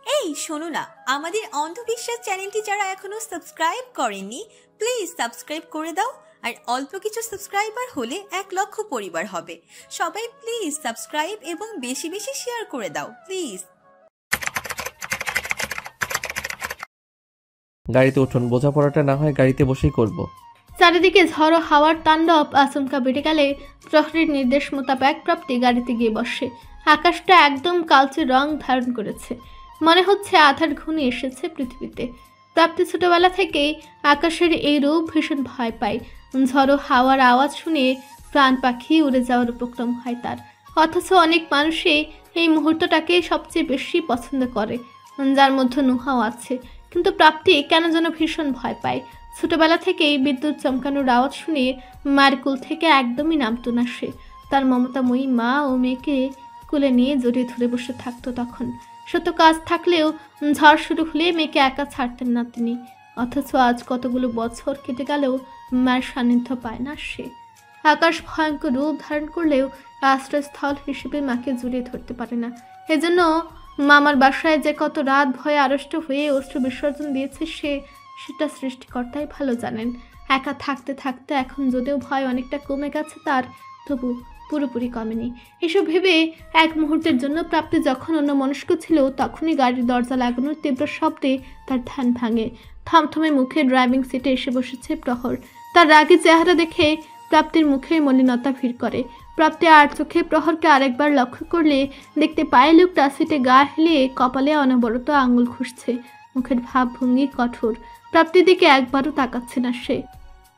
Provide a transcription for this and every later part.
এই শোনো না, আমাদের অন্ধবিশ্বাস চ্যানেলটি যারা এখনো সাবস্ক্রাইব করেননি প্লিজ সাবস্ক্রাইব করে দাও। আর অল্প কিছু সাবস্ক্রাইবার হলে 1 লক্ষ পরিবার হবে। সবাই প্লিজ সাবস্ক্রাইব এবং বেশি বেশি শেয়ার করে দাও প্লিজ। গাড়িতে উঠুন, বোঝাপড়াটা না হয় গাড়িতে বসেই করব। চারিদিকে ঝড়ো হাওয়ার তাণ্ডব আচমকা বেড়ে গেলে প্রহরীর নির্দেশ মোতাবেক প্রাপ্তি গাড়িতে গিয়ে বসে। আকাশটা একদম কালচে রং ধারণ করেছে, মনে হচ্ছে আধার ঘনিয়ে এসেছে পৃথিবীতে। প্রাপ্তি ছোটবেলা থেকেই আকাশের এই রূপ ভীষণ ভয় পায়। ঝড়ো হাওয়ার আওয়াজ শুনে প্রাণ পাখি উড়ে যাওয়ার উপক্রম হয় তার। অথচ অনেক মানুষই এই মুহূর্তটাকে সবচেয়ে বেশি পছন্দ করে, যার মধ্যে নুহাও আছে। কিন্তু প্রাপ্তি কেন যেন ভীষণ ভয় পায়। ছোটবেলা থেকেই বিদ্যুৎ চমকানোর আওয়াজ শুনে মায়ের কুল থেকে একদমই নামতো না সে। তার মমতাময়ী মা ও মেয়েকে কুলে নিয়ে জড়িয়ে ধরে বসে থাকতো তখন। শত কাজ থাকলেও ঝড় শুরু হলে মেয়েকে একা ছাড়তেন না তিনি। অথচ আজ কতগুলো বছর কেটে গেলেও মায়ের সান্নিধ্য পায় না সে। আকাশ ভয়ঙ্কর রূপ ধারণ করলেও আশ্রয়স্থল হিসেবে মাকে জড়িয়ে ধরতে পারে না। এজন্য মামার বাসায় যে কত রাত ভয়ে আড়ষ্ট হয়ে অশ্রু বিসর্জন দিয়েছে সেটা সৃষ্টিকর্তাই ভালো জানেন। একা থাকতে থাকতে এখন যদিও ভয় অনেকটা কমে গেছে তার, তবু পুরোপুরি কমেনি। এসব ভেবে এক মুহূর্তের জন্য প্রাপ্তি যখন অন্যমনস্ক ছিল তখনই গাড়ির দরজা লাগানোর তীব্র শব্দে তার ধ্যান ভাঙে। থমথমে মুখে ড্রাইভিং সিটে এসে বসেছে প্রহর। তার রাগী চেহারা দেখে প্রাপ্তির মুখে মলিনতা ভিড় করে। প্রাপ্তি আর চোখে প্রহরকে আরেকবার লক্ষ্য করলে দেখতে পায় লোকটা সিটে গা হেলিয়ে কপালে অনবরত আঙুল খুঁজছে। মুখের ভাবভঙ্গি কঠোর। প্রাপ্তির দিকে একবারও তাকাচ্ছে না সে।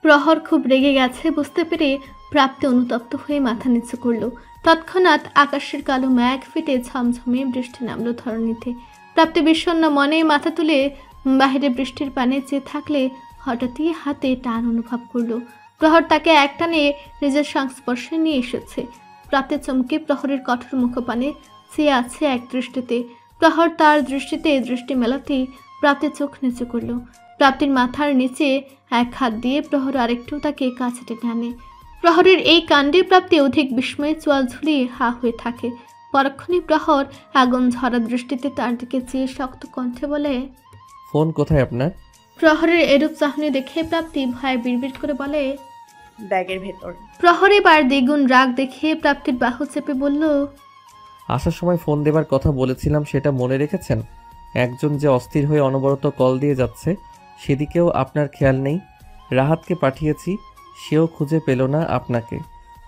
প্রহর খুব রেগে গেছে বুঝতে পেরে প্রাপ্তি অনুতপ্ত হয়ে মাথা নিচু করল। তৎক্ষণাৎ আকাশের কালো মেঘ ফেটে ঝমঝমে বৃষ্টি নামলো ধরণীতে। প্রাপ্তি বিষণ্ণ মনে মাথা তুলে বাহিরে বৃষ্টির পানে চেয়ে থাকলে হঠাৎই হাতে টান অনুভব করলো। প্রহর তাকে একটানে নিজের সংস্পর্শে নিয়ে এসেছে। প্রাপ্তি চমকে প্রহরের কঠোর মুখপানে চেয়ে আছে এক দৃষ্টিতে। প্রহর তার দৃষ্টিতে দৃষ্টি মেলাতেই প্রাপ্তি চোখ নিচু করল। প্রাপ্তির মাথার নিচে এক হাত দিয়ে প্রহর আরেকটু তাকে কাছে টেনে আনে। প্রহরের এই কাণ্ডে প্রাপ্তি অধিক বিস্ময়ে চোয়াল ঝুলিয়ে হা হয়ে থাকে। পরক্ষণে প্রহর আগুন ঝরা দৃষ্টিতে তার দিকে চেয়ে শক্ত কণ্ঠে বলে, ফোন কোথায় আপনার? প্রহরের এরূপ চাহনি দেখে প্রাপ্তি ভয়ে বিড়বিড় করে বলে, ব্যাগের ভেতর। প্রহর এবার দ্বিগুণ রাগ দেখে প্রাপ্তির বাহু চেপে বলল, আসার সময় ফোন দেবার কথা বলেছিলাম, সেটা মনে রেখেছেন? একজন যে অস্থির হয়ে অনবরত কল দিয়ে যাচ্ছে সেদিকেও আপনার খেয়াল নেই। রাহাতকে পাঠিয়েছি, সেও খুঁজে পেল না আপনাকে।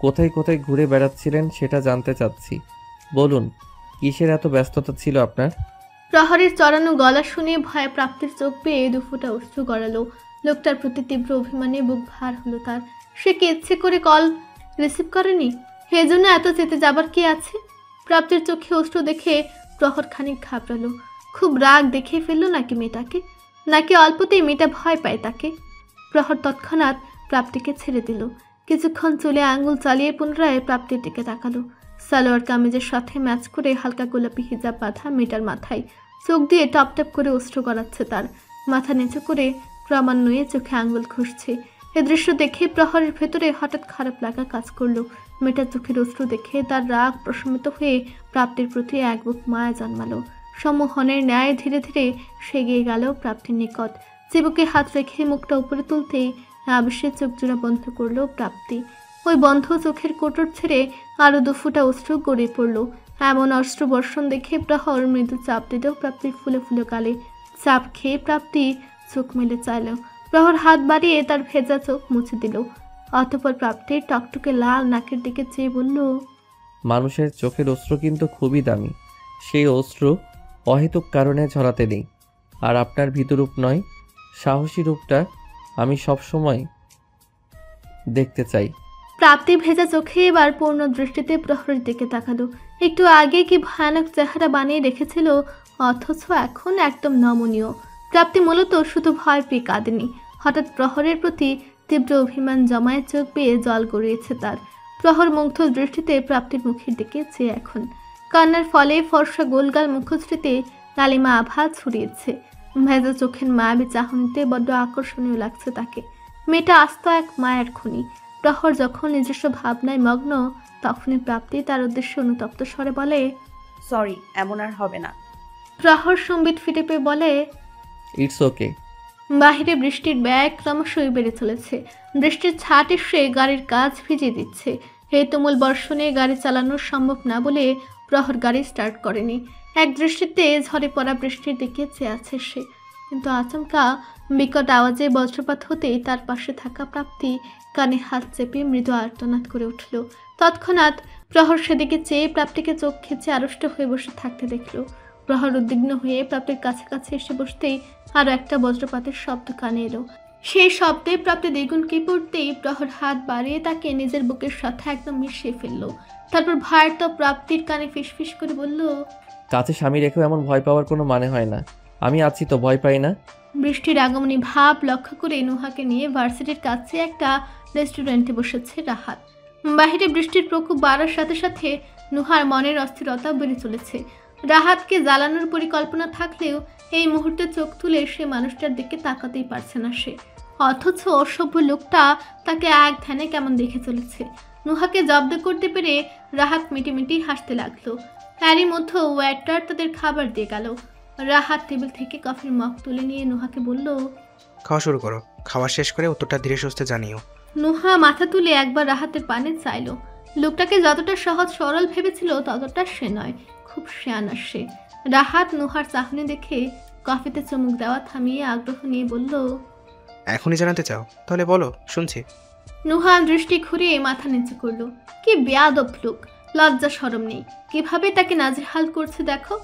কোথায় কোথায় ঘুরে বেড়াচ্ছিলেন সেটা জানতে চাচ্ছি। বলুন, কিসের এত ব্যস্ততা ছিল আপনার? প্রহরের চড়ানো গলা শুনে ভয়ে প্রাপ্তির চোখ পেয়ে দুফোঁটা অশ্রু গড়ালো। লোকটার প্রতি তীব্র অভিমানে বুক ভার হলো তার। সে কি ইচ্ছে করে কল রিসিভ করেনি? সেজন্য এত চেতে যাবার কি আছে? প্রাপ্তির চোখে অশ্রু দেখে প্রহর খানিক ঘাবড়ালো। খুব রাগ দেখে ফেললো নাকি মেয়েটাকে? নাকি অল্পতেই মেয়েটা ভয় পায় তাকে? প্রহর তৎক্ষণাৎ প্রাপ্তিকে ছেড়ে দিল। কিছুক্ষণ চুলে আঙুল চালিয়ে পুনরায় প্রাপ্তির দিকে তাকালো। সালোয়ার কামিজের সাথে ম্যাচ করে হালকা গোলাপি হিজাব বাঁধা মেয়েটার মাথায় চোখ দিয়ে টপ টপ করে অশ্রু গড়াচ্ছে তার। মাথা নিচু করে ক্রমান্বয়ে চোখে আঙুল ঘষছে। এ দৃশ্য দেখে প্রহরের ভেতরে হঠাৎ খারাপ লাগা কাজ করলো। মেয়েটার চোখের অশ্রু দেখে তার রাগ প্রশমিত হয়ে প্রাপ্তির প্রতি এক বুক মায়া জন্মালো। সম্মোহনের ন্যায় ধীরে ধীরে সে এগিয়ে গেল প্রাপ্তির নিকট। চিবুকে হাত রেখে মুখটা উপরে তুলতেই আবেশে চোখ জোড়া বন্ধ করলো প্রাপ্তি। ওই বন্ধ চোখের কোটর ছেড়ে আরো দুফোঁটা অশ্রু গড়িয়ে পড়লো। এমন অশ্রু বর্ষণ দেখে প্রহর মৃদু চাপ দিলেও প্রাপ্তির ফুলে ফুলে গালে। চাপ খেয়ে প্রাপ্তি চোখ মেলে চাইল। প্রহর হাত বাড়িয়ে তার ভেজা চোখ মুছে দিল। অতঃপর প্রাপ্তির টকটকে লাল নাকের দিকে চেয়ে বলল, মানুষের চোখের অশ্রু কিন্তু খুবই দামি। সেই অশ্রু অহেতুক কারণে ঝরাতে নেই। আর আপনার ভীতরূপ নয়, সাহসী রূপটা আমি সবসময় দেখতে চাই। প্রাপ্তি ভেজা চোখে এবার পূর্ণ দৃষ্টিতে প্রহরের দিকে তাকালো। একটু আগে কি ভয়ানক চেহারা বানিয়ে রেখেছিল, অথচ এখন একদম নমনীয়। প্রাপ্তি মূলত শুধু ভয় পেয়ে কাঁদেনি, হঠাৎ প্রহরের প্রতি তীব্র অভিমান জমায় চোখ পেয়ে জল গড়িয়েছে তার। প্রহর মুগ্ধ দৃষ্টিতে প্রাপ্তির মুখের দিকে চেয়ে এখন। কান্নার ফলে ফর্সা গোলগাল মুখশ্রীতে লালিমা আভা ছড়িয়েছে। ভেজা চোখের মায়াবী চাহনিতে বড্ড আকর্ষণীয় লাগছে তাকে। মেয়েটা আস্ত এক মায়ের খুনি। প্রহর যখন নিজস্ব ভাবনায় মগ্ন তখনই প্রাপ্তি তার উদ্দেশ্যে অনুতপ্ত স্বরে বলে, সরি, এমন আর হবে না। প্রহর সম্বিত ফিরে পেয়ে বলে, ইটস ওকে। বাহিরে বৃষ্টির ব্যাগ ক্রমশই বেড়ে চলেছে। বৃষ্টির ছাট এসে গাড়ির কাজ ভিজিয়ে দিচ্ছে। এই তুমুল বর্ষণে গাড়ি চালানো সম্ভব না বলে প্রহর গাড়ি স্টার্ট করেনি। এক দৃষ্টিতে ঝরে পড়া বৃষ্টির দিকে চেয়ে আছে সে, কিন্তু আচমকা বিকট আওয়াজে বজ্রপাত হতেই তার পাশে থাকা প্রাপ্তি কানে হাত চেপে মৃদু আর্তনাদ করে উঠল। তৎক্ষণাৎ প্রহর সেদিকে চেয়ে প্রাপ্তিকে চোখ খেঁচে আড়ষ্ট হয়ে বসে থাকতে দেখল। প্রহর উদ্বিগ্ন হয়ে প্রাপ্তির কাছাকাছি এসে বসতেই আরও একটা বজ্রপাতের শব্দ কানে এলো। সেই শব্দে প্রাপ্তি দ্বিগুণ কেঁপে উঠতেই প্রহর হাত বাড়িয়ে তাকে নিজের বুকের সাথে একদম মিশিয়ে ফেলল। তারপর ভয়ার্ত প্রাপ্তির কানে ফিসফিস করে বলল, কাছে স্বামী রেখেও এমন ভয় পাওয়ার কোনো মানে হয় না। আমি আছি তো, ভয় পাই না। বৃষ্টির আগমনী ভাব লক্ষ্য করে নুহাকে নিয়ে ভার্সিটির কাছে একটা রেস্টুরেন্টে বসেছে রাহাত। বাহিরে বৃষ্টির প্রকোপ বাড়ার সাথে সাথে নুহার মনের অস্থিরতা বেড়ে চলেছে। রাহাতকে জ্বালানোর পরিকল্পনা থাকলেও এই মুহূর্তে চোখ তুলে সে মানুষটার দিকে তাকাতেই পারছে না সে, অথচ অসভ্য লোকটা তাকে এক ধ্যানে কেমন দেখে চলেছে। নুহাকে জব্দ করতে পেরে রাহাত মিটিমিটি হাসতে লাগলো। এরই মধ্যে ওয়েটার তাদের খাবার দিয়ে গেল। রাহাত টেবিল থেকে কফির মগ তুলে নিয়ে নুহাকে বলল, খাওয়া শুরু করো। খাওয়া শেষ করে উত্তরটা ধীরে সুস্থে জানিও। নুহা মাথা তুলে একবার রাহাতের পানে চাইল। লোকটাকে যতটা সহজ সরল ভেবেছিল ততটা সে নয়, খুব শেয়ানা সে। রাহাত নুহার চাহনি দেখে কফিতে চুমুক দেওয়া থামিয়ে আগ্রহ নিয়ে বলল, এখনই জানাতে চাও? তাহলে বলো, শুনছি। নুহা দৃষ্টি ঘুরিয়ে মাথা নিচু করলো। কি বেয়াদব লোক, লজ্জা শরম নেই, কিভাবে তাকে নাজেহাল করছে দেখো।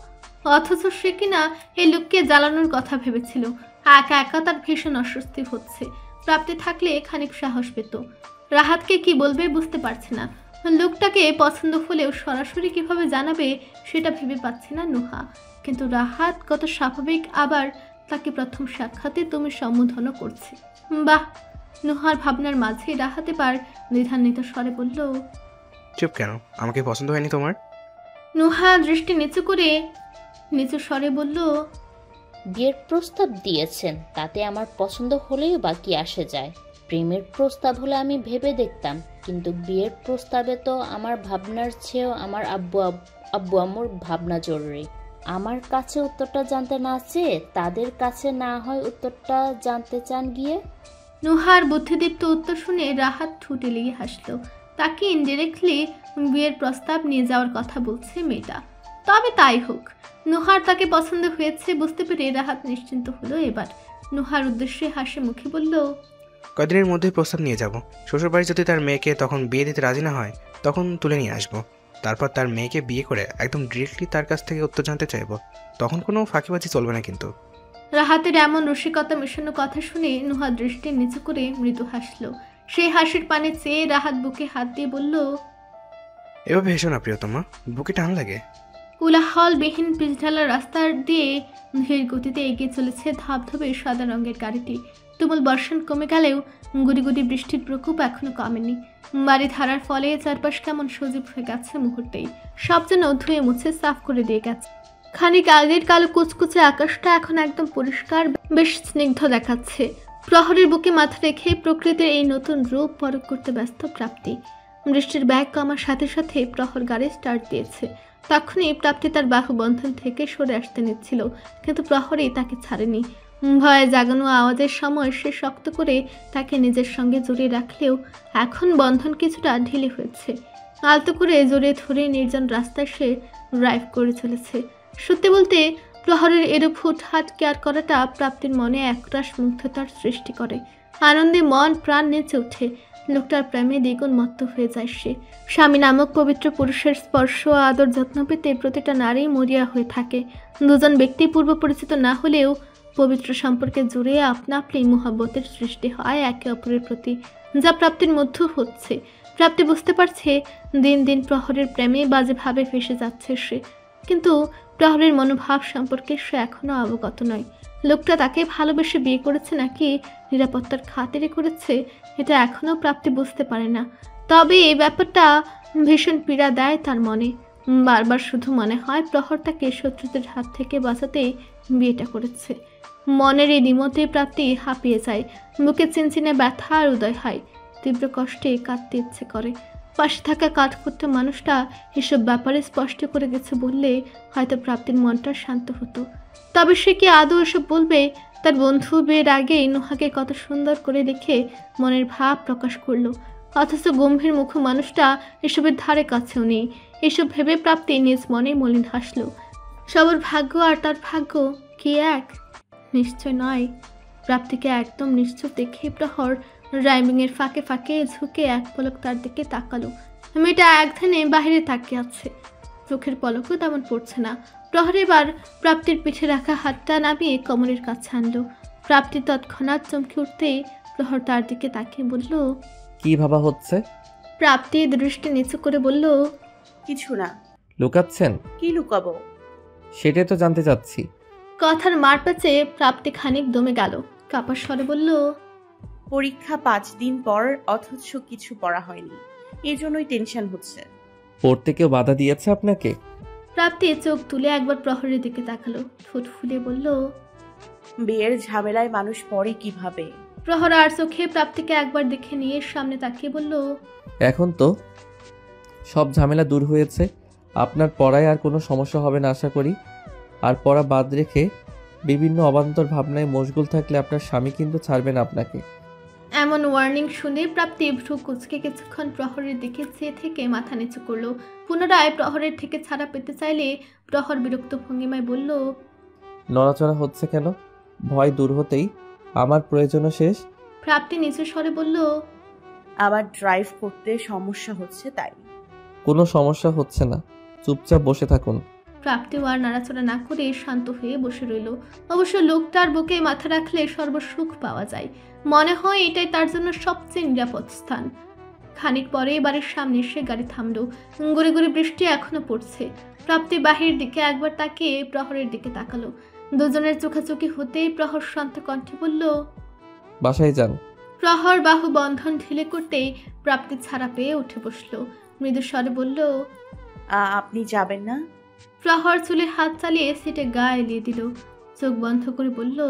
অথচ সে কিনা এই লোককে জ্বালানোর কথা ভেবেছিল। একা একা তার ভীষণ অস্বস্তি হচ্ছে। প্রাপ্তি থাকলে খানিক সাহস পেত। রাহাতকে কি বলবে বুঝতে পারছে না। লোকটাকে পছন্দ হলেও সরাসরি কিভাবে জানাবে সেটা ভেবে পাচ্ছে না নুহা। কিন্তু রাহাত কত স্বাভাবিক, আবার তাকে প্রথম সাক্ষাতে তুমি সম্বোধনও করছে। বাহ! নুহার ভাবনার মাঝে রাহাত এবার দ্বিধান্বিত স্বরে বলল, চুপ কেন? আমাকে পছন্দ হয়নি তোমার? নুহা দৃষ্টি নিচু স্বরে বলল, বিয়ের প্রস্তাব দিয়েছেন, তাতে আমার পছন্দ হলেই বা কি আসে যায়। প্রেমের প্রস্তাব হলে আমি ভেবে দেখতাম, কিন্তু বিয়ের প্রস্তাবে তো আমার ভাবনার চেয়েও আমার আব্বু আম্মুর ভাবনা জরুরি। আমার কাছে উত্তরটা জানতে না চেয়ে তাদের কাছে না হয় উত্তরটা জানতে চান গিয়ে। নুহার বুদ্ধিদীপ্ত উত্তর শুনে রাহাত ঠুটে লেগে হাসলো। তাকে ইনডিরেক্টলি বিয়ের প্রস্তাব নিয়ে যাওয়ার কথা বলছে মেয়েটা। তবে তাই হোক, নুহার তাকে পছন্দ হয়েছে বুঝতে পেরে রাহাত নিশ্চিন্ত হলো। এবার নুহার উদ্দেশ্যে হাসি মুখে বলল, কয়েকদিনের মধ্যে প্রস্তাব নিয়ে যাব। শ্বশুরবাড়ি যদি তার মেয়েকে তখন বিয়ে দিতে রাজি না হয়, তখন তুলে নিয়ে আসবো। তারপর তার মেয়েকে বিয়ে করে একদম ডিরেক্টলি তার কাছ থেকে উত্তর জানতে চাইবো। তখন কোনো ফাঁকিবাজি চলবে না কিন্তু। রাহাতের এমন রসিকতা মেশানো কথা শুনে নুহা দৃষ্টি নিচু করে মৃদু হাসলো। সেই হাসির পানে চেয়ে রাহাত বুকে হাত দিয়ে বলল, এভাবে হেসো না প্রিয়তমা, বুকে টান লাগে। কোলাহলবিহীন পিচঢালা রাস্তার দিয়ে ধীর গতিতে এগিয়ে চলেছে ধবধবে সাদা রঙের গাড়িটি। তুমুল বর্ষণ কমে গেলেও গুড়ি গুড়ি বৃষ্টির প্রকোপ এখনো কমেনি। বাড়ি ধারার ফলে চারপাশ কেমন সজীব হয়ে গেছে মুহূর্তেই। সব যেন ধুয়ে মুছে সাফ করে দিয়ে গেছে। খানিক আগের কালো কুচকুচে আকাশটা এখন একদম পরিষ্কার, বেশ স্নিগ্ধ দেখাচ্ছে। প্রহরের বুকে মাথা রেখে প্রকৃতির এই নতুন রূপ পরখ করতে ব্যস্ত প্রাপ্তি। বৃষ্টির ব্যাগ কমার সাথে সাথে প্রহর গাড়ি স্টার্ট দিয়েছে। তখনই প্রাপ্তি তার বাহু বন্ধন থেকে সরে আসতে নিচ্ছিল, কিন্তু প্রহরই তাকে ছাড়েনি। ভয়ে জাগানো আওয়াজের সময় সে শক্ত করে তাকে নিজের সঙ্গে জড়িয়ে রাখলেও এখন বন্ধন কিছুটা ঢিলে হয়েছে। আলতো করে জড়িয়ে ধরে নির্জন রাস্তায় সে ড্রাইভ করে চলেছে। সত্যি বলতে প্রহরের এরূপ হুটহাট কেয়ার করাটা প্রাপ্তির মনে একরাশ মুগ্ধতার সৃষ্টি করে। আনন্দে মন প্রাণ নেচে ওঠে। লোকটার প্রেমে দ্বিগুণ মত্ত হয়ে যায় সে। স্বামী নামক পবিত্র পুরুষের স্পর্শ আদর যত্ন পেতে প্রতিটা নারী মরিয়া হয়ে থাকে। দুজন ব্যক্তি পূর্ব পরিচিত না হলেও পবিত্র সম্পর্কে জুড়ে আপনা আপনি মোহাব্বতের সৃষ্টি হয় একে অপরের প্রতি, যা প্রাপ্তির মধ্যে হচ্ছে। প্রাপ্তি বুঝতে পারছে দিন দিন প্রহরের প্রেমে বাজেভাবে ফেসে যাচ্ছে সে, কিন্তু প্রহরের মনোভাব সম্পর্কে সে এখনো অবগত নয়। লোকটা তাকে ভালোবেসে বিয়ে করেছে নাকি নিরাপত্তার খাতিরে করেছে, এটা এখনো প্রাপ্তি বুঝতে পারে না। তবে এই ব্যাপারটা ভীষণ পীড়া দেয় তার মনে। বারবার শুধু মনে হয় প্রহর তাকে শত্রুদের হাত থেকে বাঁচাতেই বিয়েটা করেছে। মনের এই নিমতে প্রাপ্তি হাঁপিয়ে যায়। বুকে চিনচিনে ব্যথা আর উদয় হয়। তীব্র কষ্টে কাঁদতে ইচ্ছে করে। পাশে থাকা কাঠখুট্টা মানুষটা এসব ব্যাপারে স্পষ্ট করে গেছে বললে হয়তো প্রাপ্তির মনটা শান্ত হতো। তবে সে কি আদৌ এসব বলবে? তার বন্ধু বিয়ের আগেই নুহাকে কত সুন্দর করে লিখে মনের ভাব প্রকাশ করলো, অথচ গম্ভীর মুখ মানুষটা এসবের ধারে কাছেও নেই। এসব ভেবে প্রাপ্তি নিজ মনে মলিন হাসল। সবার ভাগ্য আর তার ভাগ্য কি এক? নিশ্চয় নয়। প্রাপ্তিকে একদম নিশ্চুপ দেখে প্রহর রাইমিংয়ের ফাঁকে ফাঁকে ঝুঁকে এক পলক তার দিকে তাকালো। মেয়েটা একধানে বাহিরে তাকিয়ে আছে, চোখের পলকও তেমন পড়ছে না। প্রহর এবার প্রাপ্তির পিঠে রাখা হাতটা নামিয়ে কমলের কাছে আনলো। প্রাপ্তি তৎক্ষণাৎ চমকে উঠতেই প্রহর তার দিকে তাকিয়ে বলল, কি ভাবা হচ্ছে? প্রাপ্তি দৃষ্টি নিচু করে বলল, কিছু না। লুকাচ্ছেন? কি লুকাবো? সেটাই তো জানতে চাচ্ছি। কথার মার পেঁচে প্রাপ্তি খানিক দমে গেল, কাপড় স্বরে বলল, পরীক্ষা 5 দিন পর, অথচ কিছু পড়া হয়নি, এই জন্যই টেনশন হচ্ছে। পড়তে কেউ বাধা দিয়েছে আপনাকে? প্রাপ্তি চোখ তুলে একবার প্রহরের দিকে তাকালো, ঠোঁট ফুলে বলল, বিয়ের ঝামেলায় মানুষ পড়ে কিভাবে? প্রহর আর চোখে প্রাপ্তিকে একবার দেখে নিয়ে সামনে তাকিয়ে বলল, এখন তো সব ঝামেলা দূর হয়েছে, আপনার পড়ায় আর কোনো সমস্যা হবে না আশা করি। আর পড়া বাদ রেখে বিভিন্ন অবান্তর ভাবনায় মশগুল থাকলে আপনার স্বামী কিন্তু ছাড়বেন আপনাকে। এমন ওয়ার্নিং শুনে প্রাপ্তি ভ্রু কুচকে কিছুক্ষণ প্রহরের দিকে চেয়ে থেকে মাথা নিচু করলো। পুনরায় প্রহরের থেকে ছাড়া পেতে চাইলে প্রহর বিরক্ত ভঙ্গিমায় বলল, নড়াচড়া হচ্ছে কেন? ভয় দূর হতেই আমার প্রয়োজনও শেষ। প্রাপ্তি নিচু স্বরে বলল, আবার ড্রাইভ করতে সমস্যা হচ্ছে তাই। কোনো সমস্যা হচ্ছে না, চুপচাপ বসে থাকুন। প্রাপ্তি আর নাড়াচড়া না করে শান্ত হয়ে বসে রইল। অবশ্য লোকটার বুকে মাথা রাখলে সর্বসুখ পাওয়া যায়। মনে হয় এটাই তার জন্য সবচেয়ে নিরাপদ স্থান। খানিক পরে বাড়ির সামনে এসে গাড়ি থামলো। গুড়ি গুড়ি বৃষ্টি এখনো পড়ছে। প্রাপ্তি বাহির দিকে একবার তাকিয়ে প্রহরের দিকে তাকালো। দুজনের চোখাচোখি হতেই প্রহর শান্ত কণ্ঠে বলল, বাসায় যান। প্রহর বাহু বন্ধন ঢিলে করতেই প্রাপ্তি ছাড়া পেয়ে উঠে বসলো। মৃদু স্বরে বলল, আপনি যাবেন না? প্রহর চুলে হাত চালিয়ে সিটে গা এলিয়ে দিল। চোখ বন্ধ করে বলল,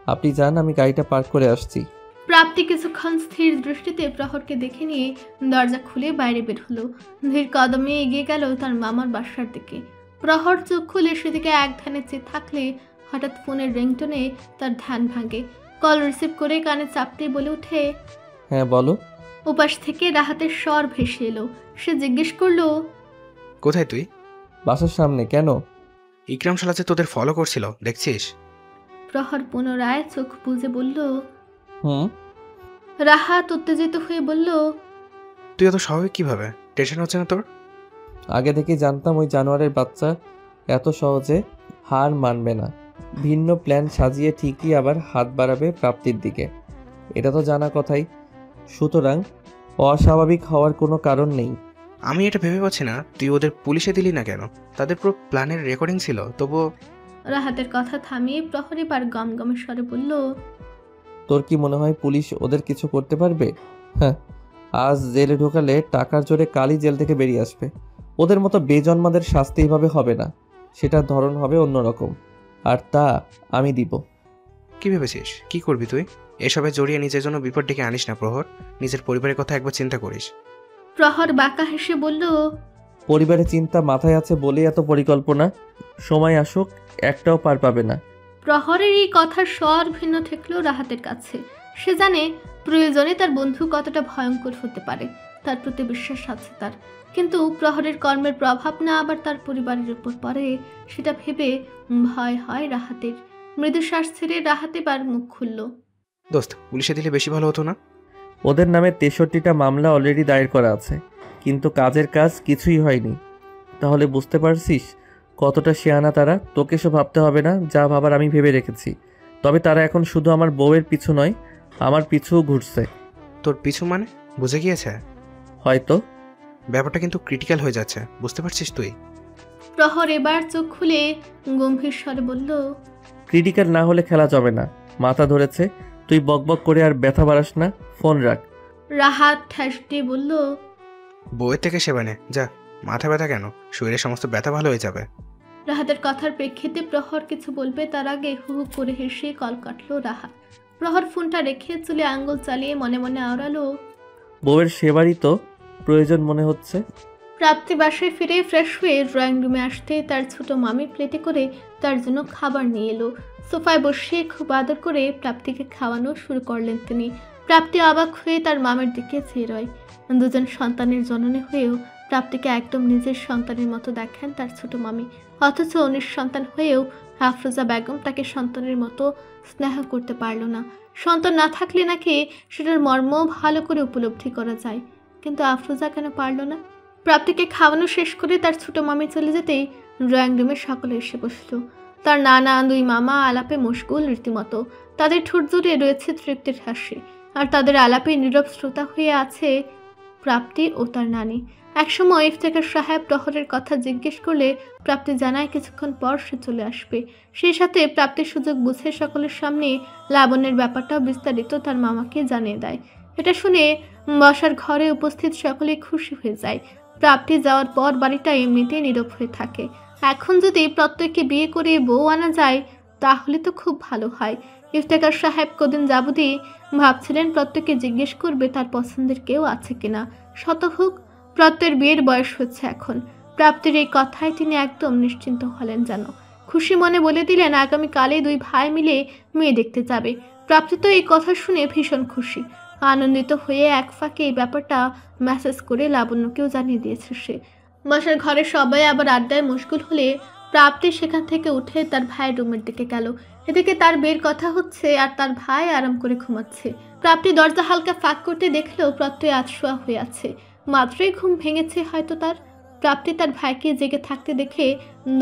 আপনি যান, আমি গাড়িটা পার্ক করে আসছি। প্রাপ্তি কিছুক্ষণ স্থির দৃষ্টিতে প্রহরকে দেখে নিয়ে দরজা খুলে বাইরে বের হলো। ধীর কদমে এগিয়ে গেল তার মামার বাসার দিকে। প্রহর চোখ খুলে সেদিকে এক ধ্যানে চেয়ে থাকলে হঠাৎ ফোনের রিংটোনে তার ধ্যান ভাঙে। কল রিসিভ করে কানে চাপতেই বলে ওঠে, হ্যাঁ বলো। উপাস থেকে রাহাতের স্বর ভেসে এলো। সে জিজ্ঞেস করলো, কোথায় তুই? বাসার সামনে। কেন? ইকরাম শালা যে তোদের ফলো করছিল, দেখছিস? প্রহর পুনরায় চোখ বুজে বলল। হুম। রাহাত উত্তেজিত হয়ে বলল, তুই এত স্বাভাবিক কিভাবে? টেনশন হচ্ছে না তোর? আগে থেকে জানতাম ওই জানোয়ারের বাচ্চা এত সহজে হার মানবে না। ভিন্ন প্ল্যান সাজিয়ে ঠিকই আবার হাত বাড়াবে প্রাপ্তির দিকে, এটা তো জানা কথাই। সুতরাং অস্বাভাবিক হওয়ার কোনো কারণ নেই। আমি এটা ভেবে পাচ্ছি না তুই ওদের পুলিশে দিলি না কেন? তাদের পুরো প্ল্যানের রেকর্ডিং ছিল, তবুও। রাহাতের কথা থামিয়ে প্রহরী বার গমগমে স্বরে বলল, তোর কি মনে হয় পুলিশ ওদের কিছু করতে পারবে? হ্যাঁ, আজ জেলে ঢোকালে টাকার জোরে কালই জেল থেকে বেরিয়ে আসবে। ওদের মতো বেজন্মাদের শাস্তি এইভাবে হবে না, সেটার ধরন হবে অন্যরকম, আর তা আমি দিব। কি ভেবেছিস? কি করবি তুই? এসবে জড়িয়ে নিজের জন্য বিপদ ডেকে আনিস না প্রহর। নিজের পরিবারের কথা একবার চিন্তা করিস। প্রহর বাঁকা হেসে বলল, পরিবারের চিন্তা মাথায় আছে বলেই এত পরিকল্পনা। সময় আসুক, একটাও পার পাবে না। প্রহরের এই কথার স্বর ভিন্ন ঠেকলো রাহাতের কাছে। সে জানে প্রয়োজনে তার বন্ধু কতটা ভয়ঙ্কর হতে পারে, তার প্রতি বিশ্বাস আছে তার। কিন্তু প্রহরের কর্মের প্রভাব না আবার তার পরিবারের উপর পড়ে, সেটা ভেবে ভয় হয় রাহাতের। মৃদু শ্বাস ছেড়ে রাহাত এবার মুখ খুলল। দোস্ত, পুলিশে দিলে বেশি ভালো হতো না? ওদের নামে 63টা মামলা অলরেডি দায়ের করা আছে, কিন্তু কাজের কাজ কিছুই হয়নি। তাহলে বুঝতে পারছিস কতটা শেয়ানা তারা। তোকে সব ভাবতে হবে না, যা ভাবার আমি ভেবে রেখেছি। তবে তারা এখন শুধু আমার বউয়ের পিছু নয়, আমার পিছুও ঘুরছে। তোর পিছু মানে? বুঝে গিয়েছে হয়তো। ব্যাপারটা কিন্তু ক্রিটিক্যাল হয়ে যাচ্ছে, বুঝতে পারছিস তুই? প্রহর এবার চোখ খুলে গম্ভীর স্বরে বলল, ক্রিটিক্যাল না হলে খেলা যাবে না। মাথা ধরেছে, তুই বকবক করে আর ব্যথা বাড়াস না, ফোন রাখ। রাহাত ঠ্যাস দিয়ে বলল, বউয়ের থেকে সেবা নে যা। মাথা ব্যথা কেন? শরীরের সমস্ত ব্যথা ভালো হয়ে যাবে। রাহাতের কথার প্রেক্ষিতে প্রহর কিছু বলবে তার আগে হু হু করে হেসে কল কাটলো রাহাত। প্রহর ফোনটা রেখে চুলে আঙ্গুল চালিয়ে মনে মনে আওড়ালো, বউয়ের সেবারই তো প্রয়োজন মনে হচ্ছে। প্রাপ্তি বাসায় ফিরে ফ্রেশ হয়ে ড্রয়িং রুমে আসতে তার ছোট মামি প্লেটে করে তার জন্য খাবার নিয়ে এলো। সোফায় বসে খুব আদর করে প্রাপ্তিকে খাওয়ানো শুরু করলেন তিনি। প্রাপ্তি অবাক হয়ে তার মামের দিকে চেয়ে রয়। দুজন সন্তানের জননী হয়েও প্রাপ্তিকে একদম নিজের সন্তানের মতো দেখেন তার ছোট মামি। অথচ নিঃসন্তান হয়েও আফরোজা বেগম তাকে সন্তানের মতো স্নেহ করতে পারল না। সন্তান না থাকলে নাকি সেটার মর্ম ভালো করে উপলব্ধি করা যায়, কিন্তু আফরোজা কেন পারল না? প্রাপ্তিকে খাওয়ানো শেষ করে তার ছোট মামি চলে যেতেই ড্রয়িং রুমে সকলে এসে বসল। তার নানা দুই মামা আলাপে মশগুল রীতিমতো। তাদের ঠোঁট জুড়ে রয়েছে তৃপ্তির হাসি, আর তাদের আলাপে নীরব শ্রোতা হয়ে আছে প্রাপ্তি ও তার নানি। একসময় ইফতেখার সাহেব প্রহরের কথা জিজ্ঞেস করলে প্রাপ্তি জানায় কিছুক্ষণ পর সে চলে আসবে। সেই সাথে প্রাপ্তির সুযোগ বুঝে সকলের সামনে লাবণ্যের ব্যাপারটাও বিস্তারিত তার মামাকে জানিয়ে দেয়। এটা শুনে বসার ঘরে উপস্থিত সকলে খুশি হয়ে যায়। প্রাপ্তি যাওয়ার পর বাড়িটা এমনিতেই নীরব হয়ে থাকে। এখন যদি প্রত্যেককে বিয়ে করে বউ আনা যায় তাহলে তো খুব ভালো হয়। ইফতেখার সাহেব কদিন যাবতই ভাবছিলেন প্রত্যেককে জিজ্ঞেস করবে তার পছন্দের কেউ আছে কিনা। শতভোগ প্রত্যয়ের বিয়ের বয়স হচ্ছে এখন। প্রাপ্তির এই কথায় তিনি একদম নিশ্চিন্ত হলেন যেন। খুশি মনে বলে দিলেন আগামীকালে দুই ভাই মিলে মেয়ে দেখতে যাবে। প্রাপ্তি তো এই কথা শুনে ভীষণ খুশি। আনন্দিত হয়ে এক ফাঁকে এই ব্যাপারটা মেসেজ করে লাবণ্যকেও জানিয়ে দিয়েছে সে। বাসার ঘরে সবাই আবার আড্ডায় মশগুল হলে প্রাপ্তি সেখান থেকে উঠে তার ভাইয়ের রুমের দিকে গেল। এদিকে তার বের কথা হচ্ছে আর তার ভাই আরাম করে ঘুমাচ্ছে। প্রাপ্তি দরজা হালকা ফাঁক করতে দেখলেও প্রত্যয় আধশোয়া হয়ে আছে। মাত্রই ঘুম ভেঙেছে হয়তো তার। প্রাপ্তি তার ভাইকে জেগে থাকতে দেখে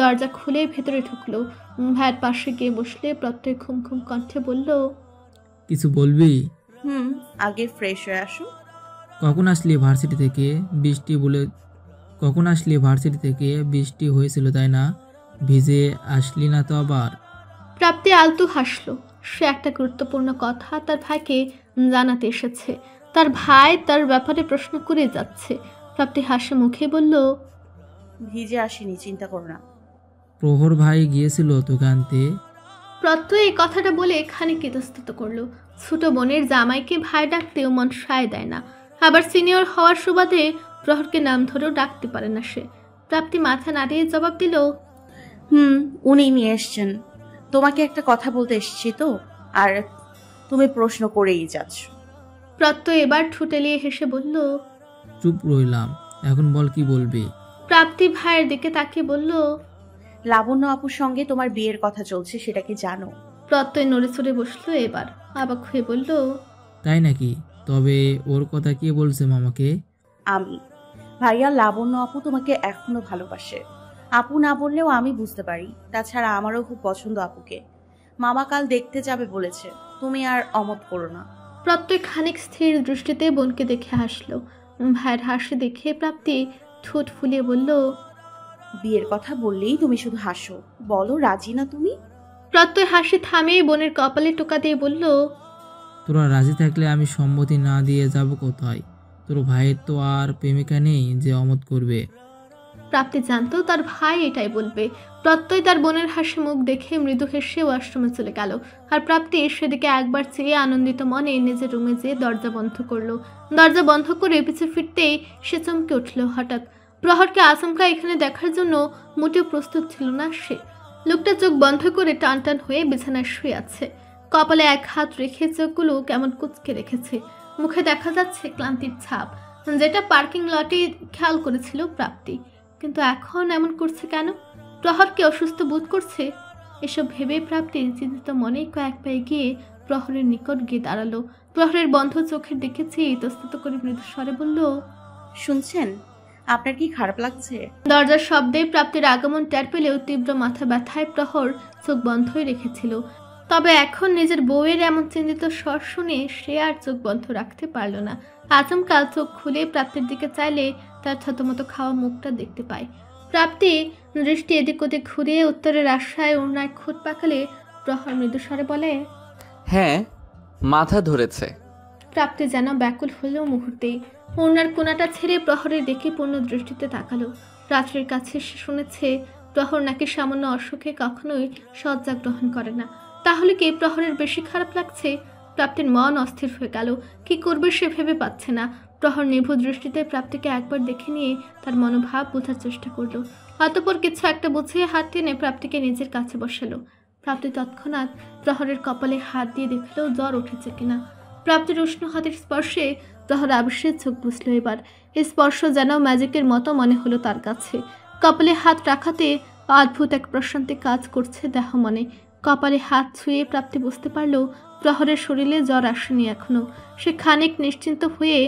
দরজা খুলে ভেতরে ঢুকলো। ভাইয়ের পাশে গিয়ে বসলে প্রত্যয় ঘুম ঘুম কণ্ঠে বলল, কিছু বলবি? আগে ফ্রেশ হয়ে আসো। কখন আসলি ভার্সিটি থেকে? ভার্সিটি থেকে বৃষ্টি হয়েছিল তাই না? ভিজে আসলি না তো আবার? প্রাপ্তি আলতু হাসলো। সে একটা গুরুত্বপূর্ণ কথা তার ভাইকে জানাতে এসেছে। তার ভাই তার ব্যাপারে প্রশ্ন করে যাচ্ছে। প্রাপ্তি হাসি মুখে বলল, ভিজে আসিনি, চিন্তা করো না। প্রহর ভাই গিয়েছিল তোকে আনতে? প্রত্যয় এই কথাটা বলে খানিক ইতস্তত করলো। ছোট বোনের জামাইকে ভাই ডাকতেও মন সায় দেয় না, আবার সিনিয়র হওয়ার সুবাদে প্রহরকে নাম ধরেও ডাকতে পারে না সে। প্রাপ্তি মাথা নাড়িয়ে জবাব দিল, উনি নিয়ে এসছেন। তোমাকে একটা কথা বলতে এসেছি তো, আর তুমি প্রশ্ন করেই যাচ্ছ। প্রত্যয় এবার ঠুটেলিয়ে হেসে বলল, চুপ রইলাম, এখন বল কি বলবি? প্রাপ্তি ভাইয়ের দিকে তাকিয়ে বলল, লাবণ্য আপুর সঙ্গে তোমার বিয়ের কথা চলছে, সেটা কি জানো? প্রত্যয় নড়ে চড়ে বসলো। এবার অবাক হয়ে বলল, তাই নাকি? তবে ওর কথা কে বলছে মামাকে? আমি। ভাইয়া, লাবণ্য আপু তোমাকে এখনো ভালোবাসে। আপু না বললেও আমি বুঝতে পারি। তাছাড়া আমারও খুব পছন্দ আপুকে। মামা কাল দেখতে যাবে বলেছে, তুমি আর অমত করো না। প্রত্যয় খানিক স্থির দৃষ্টিতে বোনকে দেখে হাসলো। ভাইয়ের হাসি দেখে প্রাপ্তি ঠোঁট ফুলিয়ে বলল, বিয়ের কথা বললেই তুমি শুধু হাসো, বলো রাজি না তুমি? প্রত্যয় হাসি থামিয়ে বোনের কপালে টোকা দিয়ে বলল, তোরা রাজি থাকলে আমি সম্মতি না দিয়ে যাব কোথায়? তোর ভাইয়ের তো আর প্রেমিকা নেই যে অমত করবে। প্রাপ্তি জানতো তার ভাই এটাই বলবে। প্রত্যয় তার বোনের হাসি মুখ দেখে মৃদু হেসে ওয়াশরুমে চলে গেল। আর প্রাপ্তি সেদিকে একবার চেয়ে আনন্দিত মনে নিজের রুমে যেয়ে দরজা বন্ধ করলো। দরজা বন্ধ করে পিছু ফিরতেই সে চমকে উঠল হঠাৎ। প্রহরকে আচমকা এখানে দেখার জন্য মোটেও প্রস্তুত ছিল না সে। লোকটা চোখ বন্ধ করে টান টান হয়ে বিছানায় শুয়ে আছে। কপালে এক হাত রেখে চোখগুলো কেমন কুঁচকে রেখেছে। মুখে দেখা যাচ্ছে ক্লান্তির ছাপ, যেটা পার্কিং লটে খেয়াল করেছিল প্রাপ্তি। কিন্তু এখন এমন করছে কেন? প্রহরকে অসুস্থ বোধ করছে? এসব ভেবে প্রাপ্তি চিন্তিত মনে কয়েক পায়ে গিয়ে প্রহরের নিকট গিয়ে দাঁড়ালো। প্রহরের বন্ধ চোখের দিকে চেয়ে ইতস্তত করে মৃদু স্বরে বলল, শুনছেন? আপনার কি খারাপ লাগছে? দরজার শব্দে প্রাপ্তির আগমন টের পেলেও তীব্র মাথা ব্যথায় প্রহর চোখ বন্ধই রেখেছিল। তবে এখন নিজের বউয়ের এমন চিন্তিত স্বর শুনে সে আর চোখ বন্ধ রাখতে পারল না। আচমকা চোখ খুলে প্রাপ্তির দিকে চাইলে তার থতমত খাওয়া মুখটা দেখতে পায়। প্রাপ্তি দৃষ্টি এদিক ওদিক ঘুরিয়ে উত্তরের আশায় ওড়নায় খুঁত পাকালে প্রহর মৃদু স্বরে বলে, হ্যাঁ, মাথা ধরেছে। প্রাপ্তি যেন ব্যাকুল হলো মুহূর্তেই। ওড়নার কোনাটা ছেড়ে প্রহরের দিকে পূর্ণ দৃষ্টিতে তাকালো। রাত্রির কাছে সে শুনেছে প্রহর নাকি সামান্য অসুখে কখনোই শয্যা গ্রহণ করে না। তাহলে কি প্রহরের বেশি খারাপ লাগছে? প্রাপ্তির মন অস্থির হয়ে গেল। কি করবে সে ভেবে পাচ্ছে না। প্রহর নিভু দৃষ্টিতে প্রাপ্তিকে একবার দেখে নিয়ে তার মনোভাব বোঝার চেষ্টা করলো। অতঃপর কিছু একটা বুঝিয়ে হাত টেনে প্রাপ্তিকে নিজের কাছে বসালো। প্রাপ্তি তৎক্ষণাৎ প্রহরের কপালে হাত দিয়ে দেখলো জ্বর উঠেছে কিনা। প্রাপ্তির উষ্ণ হাতের স্পর্শে প্রহর আবিষ্যের চোখ বুঝলো। এবার এই স্পর্শ যেন ম্যাজিকের মতো মনে হলো তার কাছে। কপালে হাত রাখাতে অদ্ভুত এক প্রশান্তি কাজ করছে দেহ মনে। কপালে হাত ছুঁয়ে প্রাপ্তি বুঝতে পারলো প্রহরের শরীরে জ্বর আসেনি এখনো। সে খানিক নিশ্চিন্ত হয়ে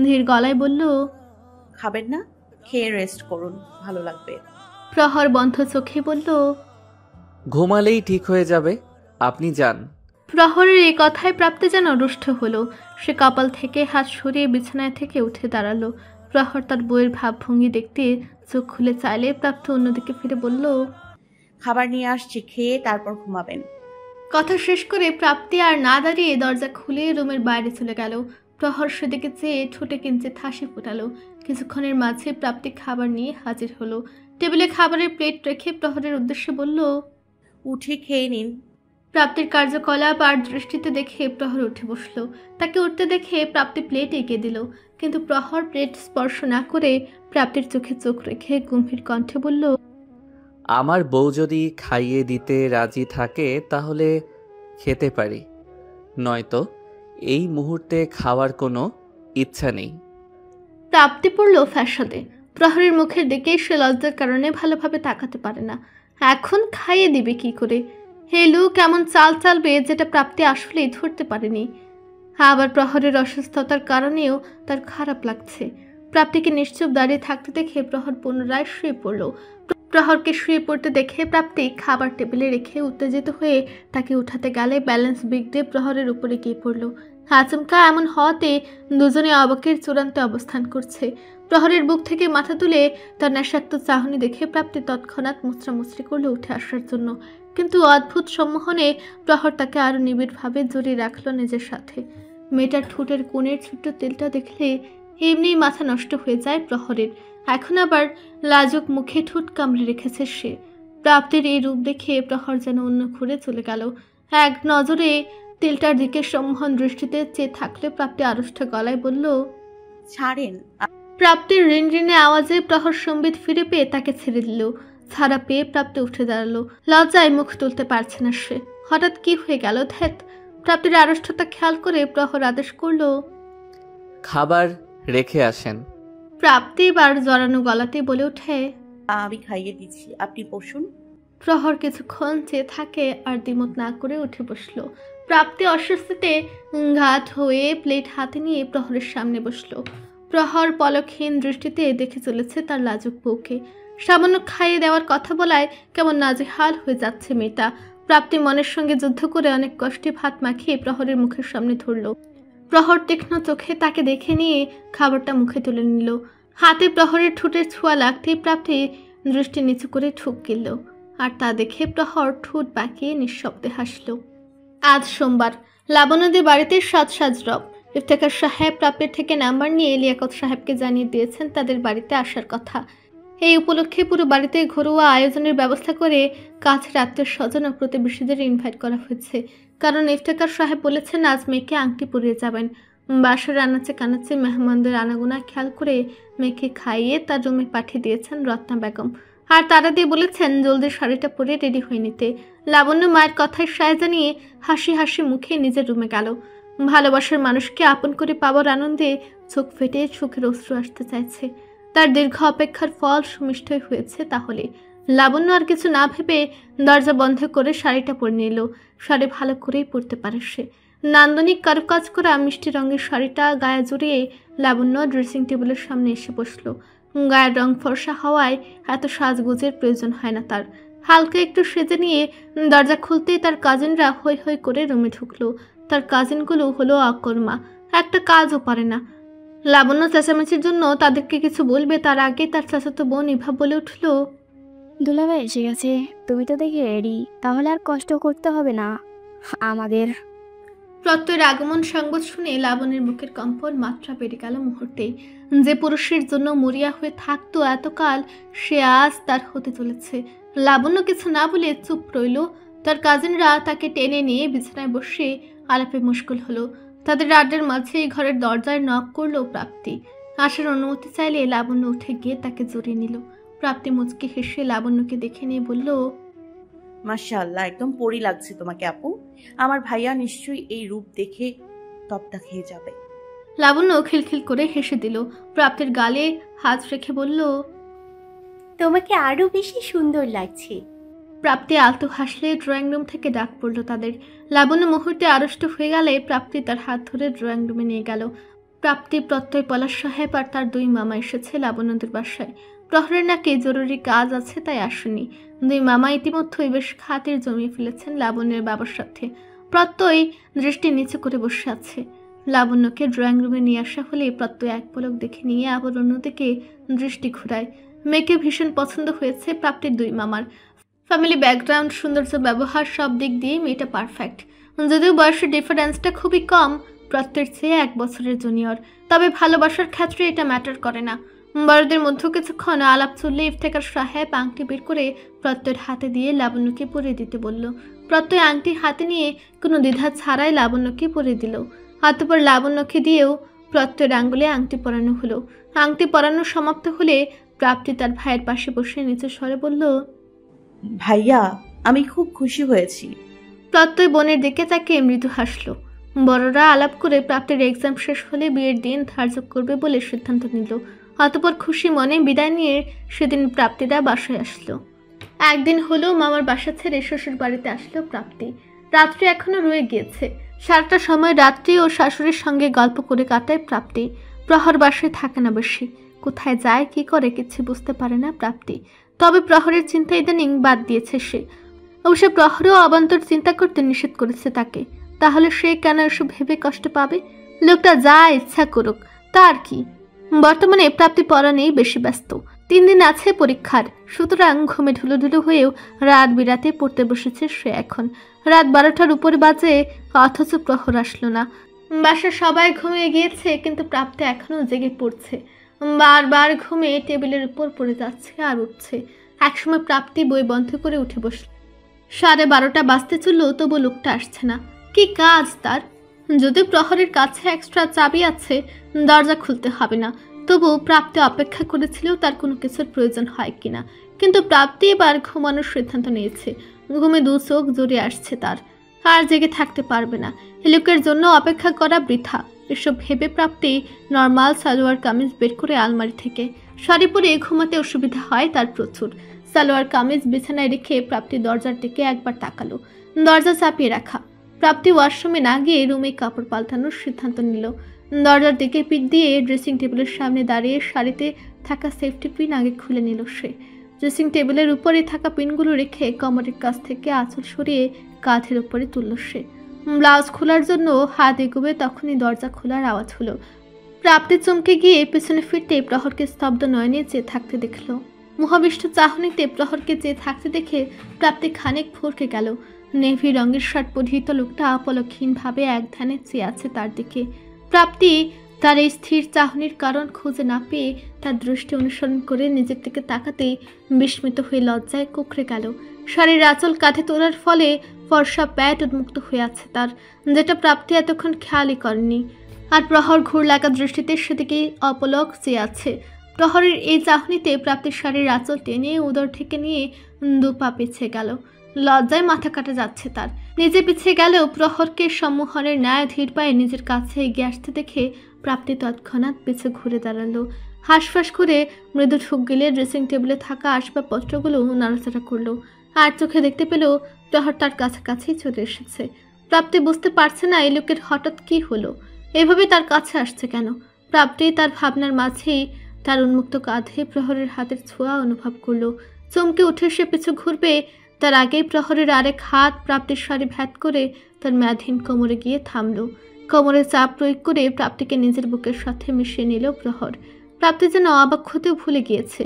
ধীর গলায় বলল, খাবেন না? খেয়ে রেস্ট করুন, ভালো লাগবে। প্রহর বন্ধ চোখে বলল, ঘুমালেই ঠিক হয়ে যাবে, আপনি যান। প্রহরের এই কথায় প্রাপ্তি যেন রুষ্ট হলো। সে কপাল থেকে হাত সরিয়ে বিছানায় থেকে উঠে দাঁড়ালো। প্রহর তার বইয়ের ভাবভঙ্গি দেখতে চোখ খুলে চাইলে প্রাপ্তি অন্যদিকে ফিরে বলল, খাবার নিয়ে আসছি, খেয়ে তারপর ঘুমাবেন। কথা শেষ করে প্রাপ্তি আর না দাঁড়িয়ে দরজা খুলে রুমের বাইরে চলে গেল। প্রহর সেদিকে চেয়ে ঠোঁটে কিঞ্চিৎ হাসি ফোটালো। কিছুক্ষণের মাঝে প্রাপ্তি খাবার নিয়ে হাজির হলো। টেবিলে খাবারের প্লেট রেখে প্রহরের উদ্দেশ্যে বলল, উঠে খেয়ে নিন। প্রাপ্তির কার্যকলাপ আর দৃষ্টিতে দেখে প্রহর উঠে বসলো। তাকে উঠতে দেখে প্রাপ্তি প্লেট এগিয়ে দিল, কিন্তু প্রহর প্লেট স্পর্শ না করে প্রাপ্তির চোখে চোখ রেখে গম্ভীর কণ্ঠে বলল, আমার বউ যদি খাইয়ে দিতে রাজি থাকে তাহলে খেতে পারি, নয়তো এই মুহূর্তে খাওয়ার কোনো ইচ্ছা নেই। প্রাপ্তি পড়ল ফ্যাসাদে। প্রহরের মুখের দিকে সে লজ্জার কারণে ভালোভাবে তাকাতে পারে না। এখন খাইয়ে দিবে কি করে? হেলু কেমন চাল চালবে যেটা প্রাপ্তি আসলেই ধরতে পারেনি। আবার প্রহরের অসুস্থতার কারণেও তার খারাপ লাগছে। প্রাপ্তিকে নিশ্চুপ দাঁড়িয়ে থাকতে দেখে প্রহর পুনরায় শুয়ে পড়ল। প্রহরকে শুয়ে পড়তে দেখে প্রাপ্তি খাবার টেবিলে রেখে উত্তেজিত হয়ে তাকে উঠাতে গেলে ব্যালেন্স বিগড়ে প্রহরের উপরে গিয়ে পড়ল। আচমকা এমন হওয়াতে দুজনে অবাকের চূড়ান্ত অবস্থান করছে। প্রহরের বুক থেকে মাথা তুলে তার নেশাক্ত চাহনি দেখে প্রাপ্তি তৎক্ষণাৎ মুচড়ামুচড়ি করলে উঠে আসার জন্য, কিন্তু অদ্ভুত সম্মোহনে প্রহর তাকে আরো নিবিড়ভাবে জড়িয়ে রাখলো নিজের সাথে। মেয়েটার ঠোঁটের কোণের ছোট্ট তেলটা দেখলে এমনিই মাথা নষ্ট হয়ে যায় প্রহরের। এখন আবার লাজুক মুখে ঠোঁট কামড়ে রেখেছে সে। প্রাপ্তির এই রূপ দেখে প্রহর যেন অন্য ঘুরে চলে গেল। এক নজরে তেলটার দিকে সম্মোহন দৃষ্টিতে চেয়ে থাকলে প্রাপ্তি আড়ষ্ট গলায় বলল, ছাড়েন। প্রাপ্তির রিনরিনে আওয়াজে প্রহর সম্বিত ফিরে পেয়ে তাকে ছেড়ে দিল। ছাড়া পেয়ে প্রাপ্তি উঠে দাঁড়ালো। লজ্জায় মুখ তুলতে পারছে না সে। হঠাৎ কি হয়ে গেল ধ্যাত! প্রাপ্তির আড়ষ্টতা খেয়াল করে প্রহর আদেশ করলো, খাবার রেখে আসেন। প্রাপ্তি এবার জড়ানো গলাতে বলে ওঠে, আমি খাইয়ে দিচ্ছি, আপনি বসুন। প্রহর কিছুক্ষণ চেয়ে থাকে আর দ্বিমত না করে উঠে বসলো। প্রাপ্তি অস্বস্তিতে ঘাট হয়ে প্লেট হাতে নিয়ে প্রহরের সামনে বসলো। প্রহর পলকহীন দৃষ্টিতে দেখে চলেছে তার লাজুক বউকে। সামান্য খাইয়ে দেওয়ার কথা বলায় কেমন নাজেহাল হয়ে যাচ্ছে মেয়েটা। প্রাপ্তি মনের সঙ্গে যুদ্ধ করে অনেক কষ্টে ভাত মাখিয়ে প্রহরের মুখের সামনে ধরল। প্রহর তীক্ষ্ণ চোখে তাকে দেখে নিয়ে খাবারটা মুখে তুলে নিল। হাতে প্রহরের ঠোঁটের ছোঁয়া লাগতেই প্রাপ্তি দৃষ্টি নিচু করে ঠুক গেল, আর তা দেখে প্রহর ঠোঁট বাঁকিয়ে নিঃশব্দে হাসল। আজ সোমবার লাবণ্যদের বাড়িতে সাজ রব। ইফতেখার সাহেব প্রাপ্যের থেকে নাম্বার নিয়ে লিয়াকত সাহেবকে জানিয়ে দিয়েছেন তাদের বাড়িতে আসার কথা। এই উপলক্ষে পুরো বাড়িতে ঘরোয়া আয়োজনের ব্যবস্থা করে কাছের আত্মীয় স্বজন ও প্রতিবেশীদের ইনভাইট করা হয়েছে। কারণ ইফতেখার সাহেব বলেছেন আজ মেয়েকে আংটি পরিয়ে যাবেন। বাসার আনাচে কানাচে মেহমানদের আনাগোনা খেয়াল করে মেয়েকে খাইয়ে তার রুমে পাঠিয়ে দিয়েছেন রত্না বেগম। আর তারা দিয়ে বলেছেন জলদি শাড়িটা পরে রেডি হয়ে নিতে। লাবণ্য মায়ের কথায় সায় জানিয়ে হাসি হাসি মুখে নিজের রুমে গেল। ভালোবাসার মানুষকে আপন করে পাওয়ার আনন্দে চোখ ফেটে চোখের অশ্রু আসতে চাইছে। তার দীর্ঘ অপেক্ষার ফল সুমিষ্টই হয়েছে। তাহলে লাবণ্য আর কিছু না ভেবে দরজা বন্ধ করে শাড়িটা পরে নিল। শাড়ি ভালো করেই পরতে পারে সে। নান্দনিক কারুকাজ করা মিষ্টি রঙের শাড়িটা গায়ে জড়িয়ে লাবণ্য ড্রেসিং টেবিলের সামনে এসে বসলো। গায়ের রং ফর্সা হওয়ায় এত সাজগোজের প্রয়োজন হয় না তার। হালকা একটু সেজে নিয়ে দরজা খুলতেই তার কাজিনরা হৈ হৈ করে রুমে ঢুকলো। তার কাজিনগুলো হলো আকর্মা, একটা কাজও পারে না। লাবণ্য চেঁচামেচির জন্য তাদেরকে কিছু বলবে তার আগে তার চাচাতো বোন ইভা বলে উঠল, দুলাভাই এসে গেছে, তুমি তো দেখি রেডি, তাহলে আর কষ্ট করতে হবে না আমাদের। প্রত্যয়ের আগমন সংবাদ শুনে লাবণ্যের বুকের কম্পন মাত্রা বেড়ে গেল মুহূর্তেই। যে পুরুষের জন্য মরিয়া হয়ে থাকতো এতকাল, সে আজ তার হতে চলেছে। লাবণ্য কিছু না বলে চুপ রইল। তার কাজিনরা তাকে টেনে নিয়ে বিছানায় বসে আলাপে মুশকুল হলো। তাদের আড্ডার মাঝে ঘরের দরজায় নক করলো প্রাপ্তি। আসার অনুমতি চাইলে লাবণ্য উঠে গিয়ে তাকে জড়িয়ে নিল। প্রাপ্তি মুচকি হেসে লাবণ্যকে দেখে নিয়ে বলল, মাশাআল্লাহ, একদম পরি লাগছে তোমাকে আপু। আমার ভাইয়া নিশ্চয়ই এই রূপ দেখে তপ্তা খেয়ে যাবে। লাবণ্য খিলখিল করে হেসে দিল। প্রাপ্তির গালে হাত রেখে বলল, তোমাকে আরো বেশি সুন্দর লাগছে। প্রাপ্তি আলতো হাসলে ড্রয়িং রুম থেকে ডাক পড়ল তাদের। লাবণ্য মুহূর্তে আড়ষ্ট হয়ে গেলে প্রাপ্তি তার হাত ধরে ড্রয়িং রুমে নিয়ে গেল। প্রাপ্তি, প্রত্যয়, পলাশ সাহেব আর তার 2 মামা এসেছে লাবণ্যদের বাসায়। প্রহরের নাকি জরুরি কাজ আছে, তাই আসেনি। 2 মামা ইতিমধ্যেই বেশ খাতির জমিয়ে ফেলেছেন লাবণ্যের বাবার সাথে। প্রত্যয় দৃষ্টি নিচু করে বসে আছে। লাবণ্যকে ড্রয়িং রুমে নিয়ে আসা হলে প্রত্যয় এক পলক দেখে নিয়ে আবার অন্যদিকে দৃষ্টি ঘুরায়। মেয়েকে ভীষণ পছন্দ হয়েছে প্রাপ্তির 2 মামার। ফ্যামিলি ব্যাকগ্রাউন্ড, সৌন্দর্য, ব্যবহার, সব দিক দিয়ে মেয়েটা পারফেক্ট। যদিও বয়সের ডিফারেন্সটা খুবই কম, প্রত্যয়ের চেয়ে 1 বছরের জুনিয়র, তবে ভালোবাসার ক্ষেত্রে এটা ম্যাটার করে না। বড়দের মধ্যে কিছুক্ষণ আলাপ চললে ইফতেখার সাহেব আংটি বের করে প্রত্যয়ের হাতে দিয়ে লাবণ্যকে পরিয়ে দিতে বলল। প্রত্যয় আংটি হাতে নিয়ে কোনো দ্বিধা ছাড়াই লাবণ্যকে পরিয়ে দিল। অতঃপর লাবণ্যকে দিয়েও প্রত্যয়ের আঙ্গুলে আংটি পরানো হলো। আংটি পরানো সমাপ্ত হলে প্রাপ্তি তার ভাইয়ের পাশে বসে নিচু স্বরে বলল, ভাইয়া, আমি খুব খুশি হয়েছি। প্রত্যয় বোনের দিকে তাকে মৃদু হাসল। বড়রা আলাপ করে প্রাপ্তির এক্সাম শেষ হলে বিয়ের দিন ধার্য করবে বলে সিদ্ধান্ত নিল। অতঃপর খুশি মনে বিদায় নিয়ে সেদিন প্রাপ্তিরা বাসায় আসলো। একদিন হলো মামার বাসা ছেড়ে শ্বশুর বাড়িতে আসলো প্রাপ্তি। রাত্রি এখনো রয়ে গিয়েছে। সারাটা সময় রাত্রি ও শাশুড়ির সঙ্গে গল্প করে কাটায় প্রাপ্তি। প্রহর বাসায় থাকে না বেশি। কোথায় যায়, কি করে, কিছু বুঝতে পারে না প্রাপ্তি। তবে প্রহরের চিন্তা ইদানিং বাদ দিয়েছে সে। অবশ্য প্রহরও অবান্তর চিন্তা করতে নিষেধ করেছে তাকে। তাহলে সে কেন এসব ভেবে কষ্ট পাবে? লোকটা যা ইচ্ছা করুক, তার কি। বর্তমানে প্রাপ্তি পড়া নেই, বেশি ব্যস্ত। 3 দিন আছে পরীক্ষার, সুতরাং ঘুমে ঢুলুঢুলু হয়েও রাত বিরাতে পড়তে বসেছে সে এখন। রাত 12টার উপরে বাজে, অথচ প্রহর আসলো না। বাসার সবাই ঘুমিয়ে গিয়েছে, কিন্তু প্রাপ্তি এখনো জেগে পড়ছে। বারবার ঘুমে টেবিলের উপর পড়ে যাচ্ছে আর উঠছে। একসময় প্রাপ্তি বই বন্ধ করে উঠে বসল। 12:30 বাজতে চলল, তবু লোকটা আসছে না। কি কাজ তার? যদিও প্রহরের কাছে এক্সট্রা চাবি আছে, দরজা খুলতে হবে না। তবু প্রাপ্তি অপেক্ষা করেছিল তার কোনো কিছুর প্রয়োজন হয় কিনা। কিন্তু প্রাপ্তি এবার ঘুমানোর সিদ্ধান্ত নিয়েছে। ঘুমে 2 চোখ জড়িয়ে আসছে তার, আর জেগে থাকতে পারবে না। এই লোকের জন্য অপেক্ষা করা বৃথা। এসব ভেবে প্রাপ্তি নর্মাল সালোয়ার কামিজ বের করে আলমারি থেকে। শাড়ি পরে ঘুমাতে অসুবিধা হয় তার প্রচুর। সালোয়ার কামিজ বিছানায় রেখে প্রাপ্তি দরজার দিকে একবার তাকালো। দরজা চাপিয়ে রাখা। প্রাপ্তি ওয়াশরুমে না গিয়ে রুমে কাপড় পাল্টানোর সিদ্ধান্ত নিল। দরজার দিকে পিঠ দিয়ে ড্রেসিং টেবিলের সামনে দাঁড়িয়ে শাড়িতে থাকা সেফটি পিন আগে খুলে নিল সে। ড্রেসিং টেবিলের উপরে থাকা পিনগুলো রেখে কোমরের কাছ থেকে আঁচল সরিয়ে কাঁধের উপরে তুলল সে। ব্লাউজ খোলার জন্য হাত এগোবে, তখনই দরজা খোলার আওয়াজ হলো। প্রাপ্তি চমকে গিয়ে পেছনে ফিরতে প্রহরকে স্তব্ধ নয়নে চেয়ে থাকতে দেখল। মোহাবিষ্ট চাহনিতে প্রহরকে চেয়ে থাকতে দেখে প্রাপ্তি খানিক ভরকে গেল। নেভি রঙের শার্ট পরিহিত লোকটা আপলকহীনভাবে এক ধ্যানে চেয়ে আছে তার দিকে। প্রাপ্তি তার এই স্থির চাহনির কারণ খুঁজে না পেয়ে তার দৃষ্টি অনুসরণ করে নিজের দিকে তাকাতেই বিস্মিত হয়ে লজ্জায় কুঁকড়ে গেল। শাড়ির আঁচল কাঁধে তোলার ফলে ফর্সা প্যাট উন্মুক্ত হয়ে আছে তার, যেটা প্রাপ্তি এতক্ষণ খেয়ালই করেনি। আর প্রহর ঘুর লাগা দৃষ্টিতে সেদিকেই অপলক চেয়ে আছে। প্রহরের এই চাহনিতে প্রাপ্তির শাড়ির আঁচল টেনে উদর থেকে নিয়ে 2 পা পিছিয়ে গেল। লজ্জায় মাথা কাটা যাচ্ছে তার। নিজে পিছিয়ে গেলেও প্রহরকে সম্মোহনের ন্যায় ধীর পায়ে নিজের কাছে এগিয়ে আসতে দেখে প্রাপ্তি তৎক্ষণাৎ পিছু ঘুরে দাঁড়ালো। হাঁসফাঁস করে মৃদু ঠুক গিলে ড্রেসিং টেবিলে থাকা আসবাবপত্রগুলো নাড়াচাড়া করলো। আর চোখে দেখতে পেল প্রহর তার কাছাকাছি চলে এসেছে। প্রাপ্তি বুঝতে পারছে না এই লোকের হঠাৎ কি হলো, এভাবে তার কাছে আসছে কেন। প্রাপ্তি তার ভাবনার মাঝেই তার উন্মুক্ত কাঁধে প্রহরের হাতের ছোঁয়া অনুভব করলো। চমকে উঠে সে পিছু ঘুরবে, তার আগেই প্রহরের আরেক হাত প্রাপ্তির শাড়ি ভ্যাট করে তার ম্যাধীন কোমরে গিয়ে থামল। কোমরে চাপ প্রয়োগ করে প্রাপ্তিকে নিজের বুকের সাথে মিশিয়ে নিল প্রহর। প্রাপ্তি যেন অবাক হতেও ভুলে গিয়েছে।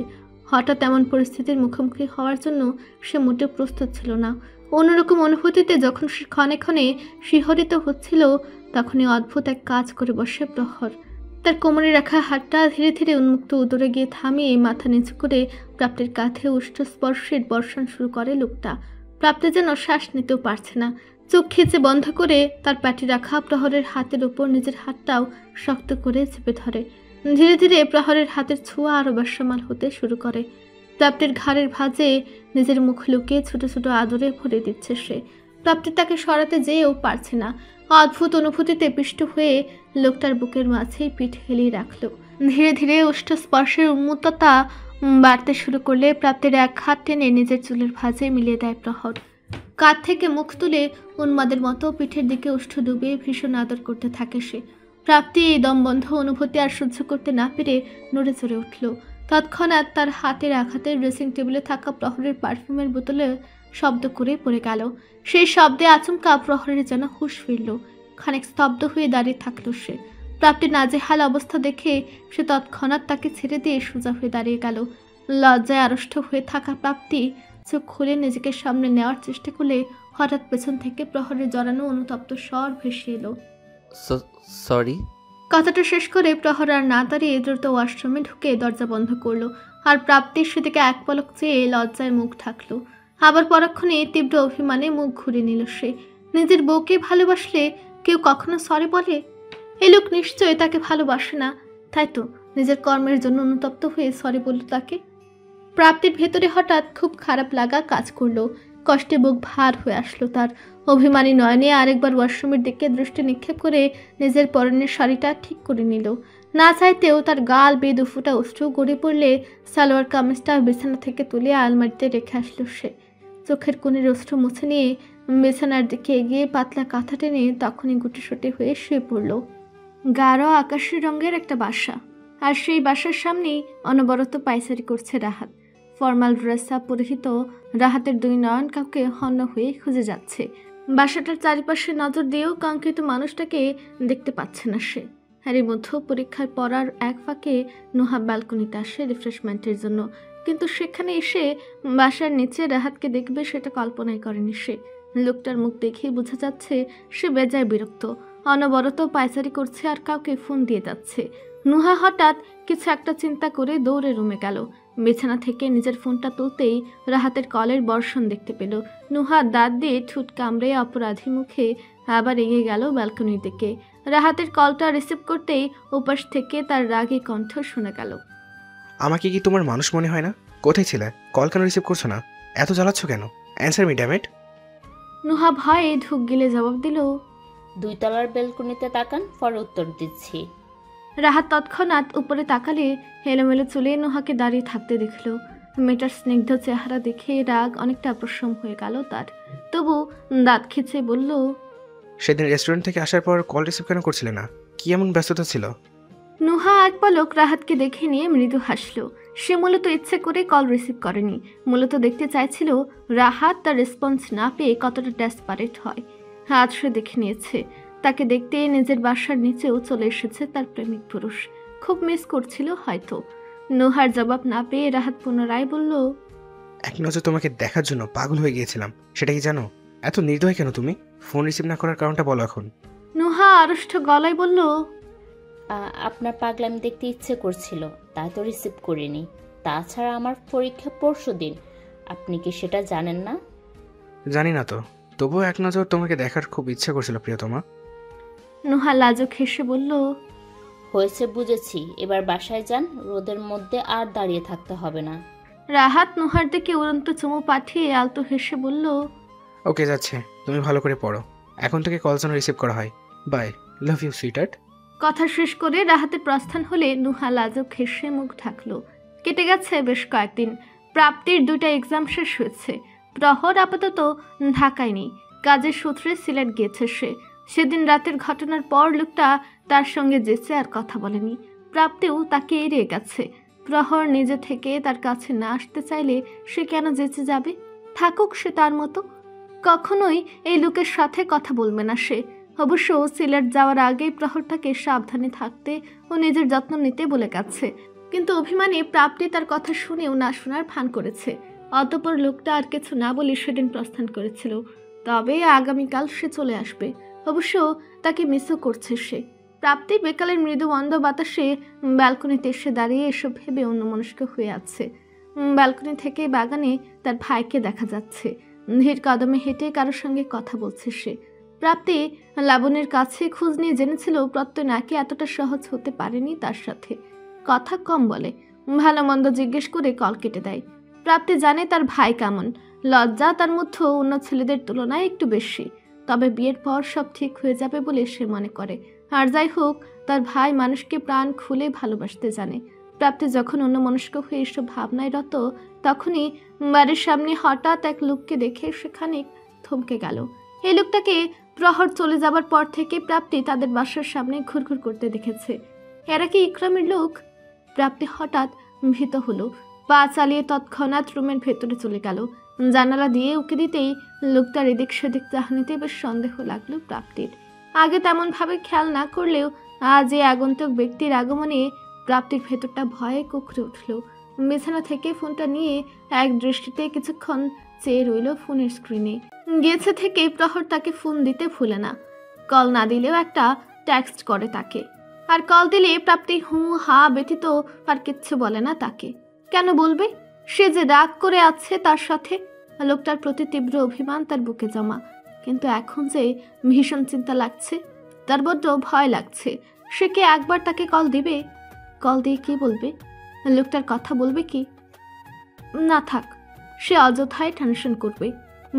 হঠাৎ এমন পরিস্থিতির মুখোমুখি হওয়ার জন্য সে মোটেও প্রস্তুত ছিল না। অন্যরকম অনুভূতিতে যখন সে ক্ষণে ক্ষণে শিহরিত হচ্ছিল, তখনই অদ্ভুত এক কাজ করে বসে প্রহর। তার কোমরে রাখা হাতটা ধীরে ধীরে উন্মুক্ত উদরে গিয়ে থামিয়ে মাথা নিচু করে প্রাপ্তির কাঁধে উষ্ঠ স্পর্শের বর্ষণ শুরু করে লোকটা। প্রাপ্তি যেন শ্বাস নিতেও পারছে না। চোখ খিচে বন্ধ করে তার প্যাটে রাখা প্রহরের হাতের ওপর নিজের হাতটাও শক্ত করে চেপে ধরে। ধীরে ধীরে প্রহরের হাতের ছোঁয়া আরও বাসমাল হতে শুরু করে। প্রাপ্তির ঘাড়ের ভাঁজে নিজের মুখ লুকিয়ে ছোট ছোট আদরে ভরে দিচ্ছে সে। প্রাপ্তি তাকে সরাতে যেয়েও পারছে না। অদ্ভুত অনুভূতিতে পিষ্ট হয়ে লোকটার বুকের মাঝেই পিঠ হেলিয়ে রাখল। ধীরে ধীরে ওষ্ঠ স্পর্শের উন্মত্ততা বাড়তে শুরু করলে প্রাপ্তির এক হাত টেনে নিজের চুলের ভাঁজে মিলিয়ে দেয় প্রহর। কাঁধ থেকে মুখ তুলে উন্মাদের মতো পিঠের দিকে ওষ্ঠ ডুবিয়ে ভীষণ আদর করতে থাকে সে। প্রাপ্তি এই দমবন্ধ অনুভূতি আর সহ্য করতে না পেরে নড়ে চড়ে উঠল। তৎক্ষণাৎ তার হাতের আঘাতে ড্রেসিং টেবিলে থাকা প্রহরের পারফিউমের বোতলে শব্দ করে পড়ে গেল। সেই শব্দে আচমকা প্রহরের যেন হুঁশ ফিরল। খানিক স্তব্ধ হয়ে দাঁড়িয়ে থাকল সে। প্রাপ্তির নাজেহাল অবস্থা দেখে সে তৎক্ষণাৎ তাকে ছেড়ে দিয়ে সোজা হয়ে দাঁড়িয়ে গেল। লজ্জায় আড়ষ্ট হয়ে থাকা প্রাপ্তি চোখ খুলে নিজেকে সামনে নেওয়ার চেষ্টা করলে হঠাৎ পেছন থেকে প্রহরের জড়ানো অনুতপ্ত স্বর ভেসে এলো, সরি। কথাটা শেষ করে প্রহর আর না দাঁড়িয়ে দ্রুত ওয়াশরুমে ঢুকে দরজা বন্ধ করলো। আর প্রাপ্তির সেদিকে এক পলক চেয়ে লজ্জায় মুখ ঢাকলো। আবার পরক্ষণে তীব্র অভিমানে মুখ ঘুরে নিল সে। নিজের বউকে ভালোবাসলে কেউ কখনো সরি বলে? এই লোক নিশ্চয়ই তাকে ভালোবাসে না, তাই তো নিজের কর্মের জন্য অনুতপ্ত হয়ে সরি বলল তাকে। প্রাপ্তির ভেতরে হঠাৎ খুব খারাপ লাগা কাজ করলো। কষ্টে বুক ভার হয়ে আসলো তার। অভিমানী নয়নে আরেকবার ওয়াশরুমের দিকে দৃষ্টি নিক্ষেপ করে নিজের পরনের শাড়িটা ঠিক করে নিল। না চাইতেও তার গাল বেয়ে দুফুটা অশ্রু গড়ে পড়লে সালোয়ার কামিজটা বিছানা থেকে তুলে আলমারিতে রেখে আসলো সে। চোখের কোণের অশ্রু মুছে নিয়ে বিছানার দিকে এগিয়ে পাতলা কাঁথা টেনে তখনই গুটিসুটি হয়ে শুয়ে পড়ল। গাঢ় আকাশি রঙের একটা বাসা, আর সেই বাসার সামনেই অনবরত পায়চারি করছে রাহাত। ফর্মাল ড্রেস আপ পরিহিত রাহাতের দুই নয়ন কাউকে হন্য হয়ে খুঁজে যাচ্ছে। বাসাটার চারিপাশে নজর দিয়েও কাঙ্ক্ষিত মানুষটাকে দেখতে পাচ্ছে না সে। এরই মধ্যে পরীক্ষায় পড়ার এক ফাঁকে নুহা ব্যালকনিতে আসে রিফ্রেশমেন্টের জন্য, কিন্তু সেখানে এসে বাসার নিচে রাহাতকে দেখবে সেটা কল্পনাই করেনি সে। লোকটার মুখ দেখেই বোঝা যাচ্ছে সে বেজায় বিরক্ত, অনবরত পায়চারি করছে আর কাউকে ফোন দিয়ে যাচ্ছে। নুহা হঠাৎ কিছু একটা চিন্তা করে দৌড়ে রুমে গেল। বিছানা থেকে নিজের ফোনটা তুলতেই রাহাতের কলের বর্ষণ দেখতে পেল। নুহা দাঁত দিয়ে ঠোঁট কামড়ে অপরাধী মুখে আবার এগিয়ে গেল ব্যালকনির দিকে। রাহাতের কলটা রিসিভ করতেই উপাস থেকে তার রাগী কণ্ঠ শোনা গেল, আমাকে কি তোমার মানুষ মনে হয় না? কোথায় ছিলে? কল কেন রিসিভ করছো না? এত জ্বালাচ্ছ কেন? Answer me damn it. Nuha ভয়ে ঢুক গিলে জবাব দিল, 2 তলার বেলকনিতে তাকান, পরে উত্তর দিচ্ছি। রাহাত তৎক্ষণাৎ উপরে তাকালে এলোমেলো চুলে নুহাকে দাঁড়িয়ে থাকতে দেখল। মেয়েটার স্নিগ্ধ চেহারা দেখে রাগ অনেকটা প্রশম হয়ে গেল তার। তবু দাঁত খিচে বলল, সেদিন রেস্টুরেন্ট থেকে আসার পর কল রিসিভ কেন করছিলে না? কি এমন ব্যস্ততা ছিল? নুহা এক পলক রাহাতকে দেখে নিয়ে মৃদু হাসল। সে মূলত ইচ্ছে করে কল রিসিভ করেনি, মূলত দেখতে চাইছিল রাহাত তার রেসপন্স না পেয়ে কতটা ডেসপারেট হয়। আজ সে দেখে নিয়েছে, তাকে দেখতে নিজের বাসার নিচেও চলে এসেছে তার প্রেমিক পুরুষ। খুব মিস করছিল হয়তো। নুহার জবাব না পেয়ে রাহাত পুনরায় বলল, এক নজর তোমাকে দেখার জন্য পাগল হয়ে গিয়েছিলাম, সেটা কি জানো? এত নির্দয় কেন তুমি? ফোন রিসিভ না করার কারণটা বলো এখন। নুহা আড়ষ্ট গলায় বলল, আপনার পাগলামি দেখতে ইচ্ছে করছিল, তাই তো রিসিভ করিনি। তাছাড়া আমার পরীক্ষা পরশুদিন, আপনি কি সেটা জানেন না? জানি না তো, তবুও এক নজর তোমাকে দেখার খুব ইচ্ছে করছিল প্রিয়তমা। নুহা লাজুক হেসে বলল, হয়েছে বুঝেছি, এবার বাসায় যান, রোদের মধ্যে আর দাঁড়িয়ে থাকতে হবে না। রাহাত নুহার দিকে উড়ন্ত চুমু পাঠিয়ে আলতো হেসে বলল, ওকে যাচ্ছে, তুমি ভালো করে পড়ো। এখন থেকে কল যেন রিসিভ করা হয়। Bye, love you sweetheart. কথা শেষ করে রাহাতের প্রস্থান হলে নুহা লাজুক হেসে মুখ ঢাকলো। কেটে গেছে বেশ কয়েকদিন। প্রাপ্তির 2টা এক্সাম শেষ হয়েছে। প্রহর আপাতত ঢাকায় নেই, কাজের সূত্রে সিলেট গিয়েছে সে। সেদিন রাতের ঘটনার পর লোকটা তার সঙ্গে যেচে আর কথা বলেনি। প্রাপ্তিও তাকে এড়িয়ে গেছে। প্রহর নিজে থেকে তার কাছে না আসতে চাইলে সে কেন যেচে যাবে? থাকুক সে তার মতো, কখনোই এই লোকের সাথে কথা বলবে না সে। অবশ্য সিলেট যাওয়ার আগেই প্রহরটাকে সাবধানে থাকতে ও নিজের যত্ন নিতে বলে গেছে। কিন্তু অভিমানে প্রাপ্তি তার কথা শুনেও না শোনার ভান করেছে। অতঃপর লোকটা আর কিছু না বলে সেদিন প্রস্থান করেছিল। তবে আগামীকাল সে চলে আসবে। অবশ্য তাকে মিসও করছে সে। প্রাপ্তি বিকালের মৃদু মন্দ বাতাসে ব্যালকনিতে এসে দাঁড়িয়ে এসব ভেবে অন্যমনস্ক হয়ে আছে। ব্যালকনি থেকে বাগানে তার ভাইকে দেখা যাচ্ছে। ধীর কদমে হেঁটে কারোর সঙ্গে কথা বলছে সে। প্রাপ্তি লাবণীর কাছে খোঁজ নিয়ে জেনেছিল প্রত্যয় নাকি এতটা সহজ হতে পারেনি তার সাথে। কথা কম বলে, ভালো মন্দ জিজ্ঞেস করে কল কেটে দেয়। প্রাপ্তি জানে তার ভাই কেমন, লজ্জা তার মধ্যে অন্য ছেলেদের তুলনায় একটু বেশি, তবে বিয়ের পর সব ঠিক হয়ে যাবে বলে সে মনে করে। আর যাই হোক, তার ভাই মানুষকে প্রাণ খুলে ভালোবাসতে জানে। প্রাপ্তি যখন অন্যমনস্ক হয়ে এসব ভাবনায় রত, তখনই বাড়ির সামনে হঠাৎ এক লোককে দেখে সেখানে থমকে গেল। এই লোকটাকে প্রহর চলে যাবার পর থেকে প্রাপ্তি তাদের বাসার সামনে ঘুরঘুর করতে দেখেছে। এরা কি ইকরামের লোক? প্রাপ্তি হঠাৎ ভীত হলো, পা চালিয়ে তৎক্ষণাৎ রুমের ভেতরে চলে গেল। জানালা দিয়ে উঁকি দিতেই লোকটার এদিক সেদিক চাহনিতে বেশ সন্দেহ লাগলো প্রাপ্তির। আগে তেমন ভাবে খেয়াল না করলেও আজ এই আগন্তুক ব্যক্তির আগমনে প্রাপ্তির ভেতরটা ভয়ে কুঁকড়ে উঠল। বিছানা থেকে ফোনটা নিয়ে এক দৃষ্টিতে কিছুক্ষণ চেয়ে রইল ফোনের স্ক্রিনে। গেছে থেকে প্রহর তাকে ফোন দিতে ভুলে না, কল না দিলেও একটা টেক্সট করে তাকে। আর কল দিলে প্রাপ্তি হু হা ব্যতীত আর কিচ্ছু বলে না তাকে। কেন বলবে? সে যে রাগ করে আছে তার সাথে। লোকটার প্রতি তীব্র অভিমান তার বুকে জমা, কিন্তু এখন যে ভীষণ চিন্তা লাগছে, তার বড্ড ভয় লাগছে। সে কি একবার তাকে কল দিবে? কল দিয়ে কি বলবে? লোকটার কথা বলবে কি? না থাক, সে অযথায় টেনশন করবে।